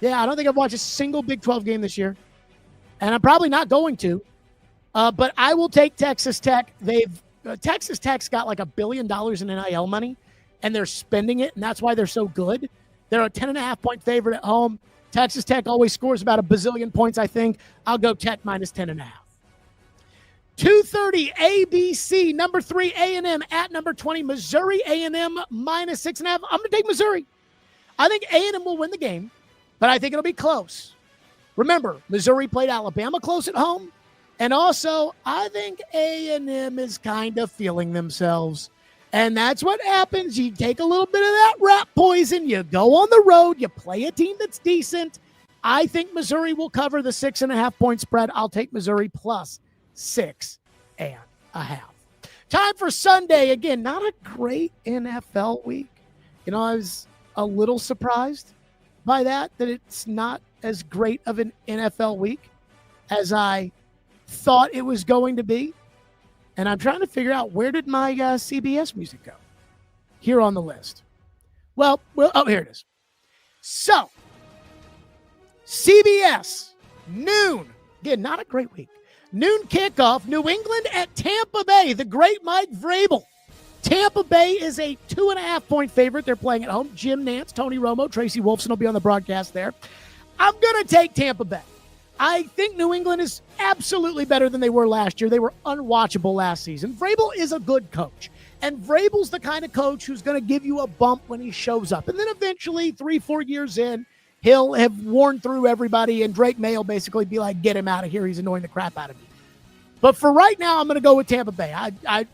Yeah, I don't think I've watched a single Big 12 game this year. And I'm probably not going to. But I will take Texas Tech. Texas Tech's got like $1 billion in NIL money, and they're spending it, and that's why they're so good. They're a 10.5-point favorite at home. Texas Tech always scores about a bazillion points, I think. I'll go Tech minus 10.5. 2:30 ABC, number 3 A&M at number 20. Missouri A&M minus 6.5. I'm going to take Missouri. I think A&M will win the game, but I think it'll be close. Remember, Missouri played Alabama close at home, and also I think A&M is kind of feeling themselves. And that's what happens. You take a little bit of that rat poison. You go on the road. You play a team that's decent. I think Missouri will cover the 6.5-point spread. I'll take Missouri plus 6.5. Time for Sunday. Again, not a great NFL week. You know, I was a little surprised by that it's not as great of an NFL week as I thought it was going to be. And I'm trying to figure out, where did my CBS music go? Here on the list. Well, here it is. So, CBS, noon. Again, not a great week. Noon kickoff, New England at Tampa Bay, the great Mike Vrabel. Tampa Bay is a 2.5-point favorite. They're playing at home. Jim Nantz, Tony Romo, Tracy Wolfson will be on the broadcast there. I'm going to take Tampa Bay. I think New England is absolutely better than they were last year. They were unwatchable last season. Vrabel is a good coach. And Vrabel's the kind of coach who's going to give you a bump when he shows up. And then eventually, 3-4 years in, he'll have worn through everybody, and Drake May will basically be like, get him out of here. He's annoying the crap out of me. But for right now, I'm going to go with Tampa Bay.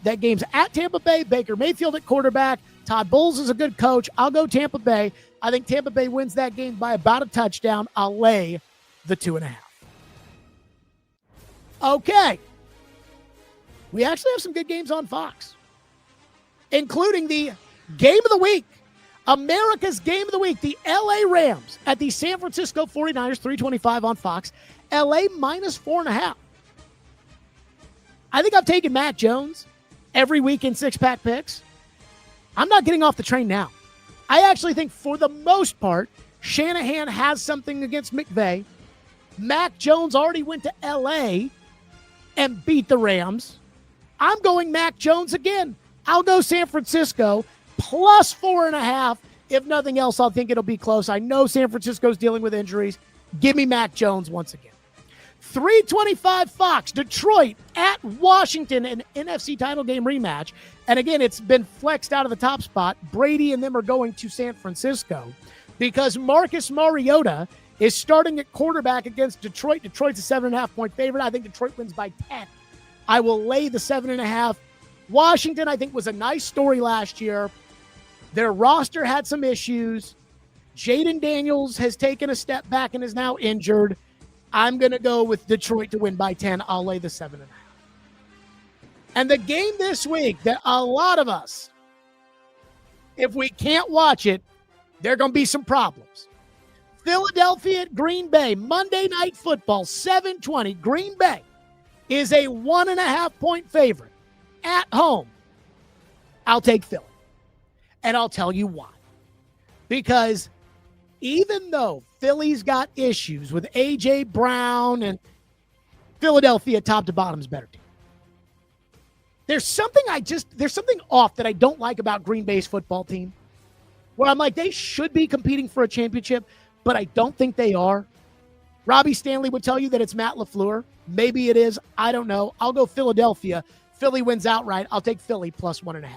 That game's at Tampa Bay. Baker Mayfield at quarterback. Todd Bowles is a good coach. I'll go Tampa Bay. I think Tampa Bay wins that game by about a touchdown. I'll lay the 2.5. Okay. We actually have some good games on Fox, including the game of the week, America's game of the week, the LA Rams at the San Francisco 49ers, 325 on Fox. LA minus 4.5. I think I've taken Mac Jones every week in six-pack picks. I'm not getting off the train now. I actually think, for the most part, Shanahan has something against McVay. Mac Jones already went to L.A. and beat the Rams. I'm going Mac Jones again. I'll go San Francisco plus 4.5. If nothing else, I'll think it'll be close. I know San Francisco's dealing with injuries. Give me Mac Jones once again. 325 Fox, Detroit at Washington, an NFC title game rematch. And again, it's been flexed out of the top spot. Brady and them are going to San Francisco because Marcus Mariota is starting at quarterback against Detroit. Detroit's a 7.5-point favorite. I think Detroit wins by 10. I will lay the 7.5. Washington, I think, was a nice story last year. Their roster had some issues. Jaden Daniels has taken a step back and is now injured. I'm going to go with Detroit to win by 10. I'll lay the 7.5. And the game this week that a lot of us, if we can't watch it, there are going to be some problems. Philadelphia at Green Bay, Monday Night Football, 7:20. Green Bay is a 1.5-point favorite at home. I'll take Philly. And I'll tell you why. Because even though Philly's got issues with A.J. Brown and Philadelphia top to bottom is better team. There's something off that I don't like about Green Bay's football team where I'm like, they should be competing for a championship, but I don't think they are. Robbie Stanley would tell you that it's Matt LaFleur. Maybe it is. I don't know. I'll go Philadelphia. Philly wins outright. I'll take Philly plus 1.5.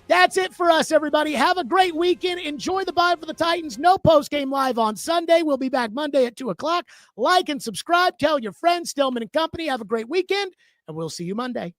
That's it for us, everybody. Have a great weekend. Enjoy the bye for the Titans. No postgame live on Sunday. We'll be back Monday at 2 o'clock. Like and subscribe. Tell your friends, Stillman and Company. Have a great weekend, and we'll see you Monday.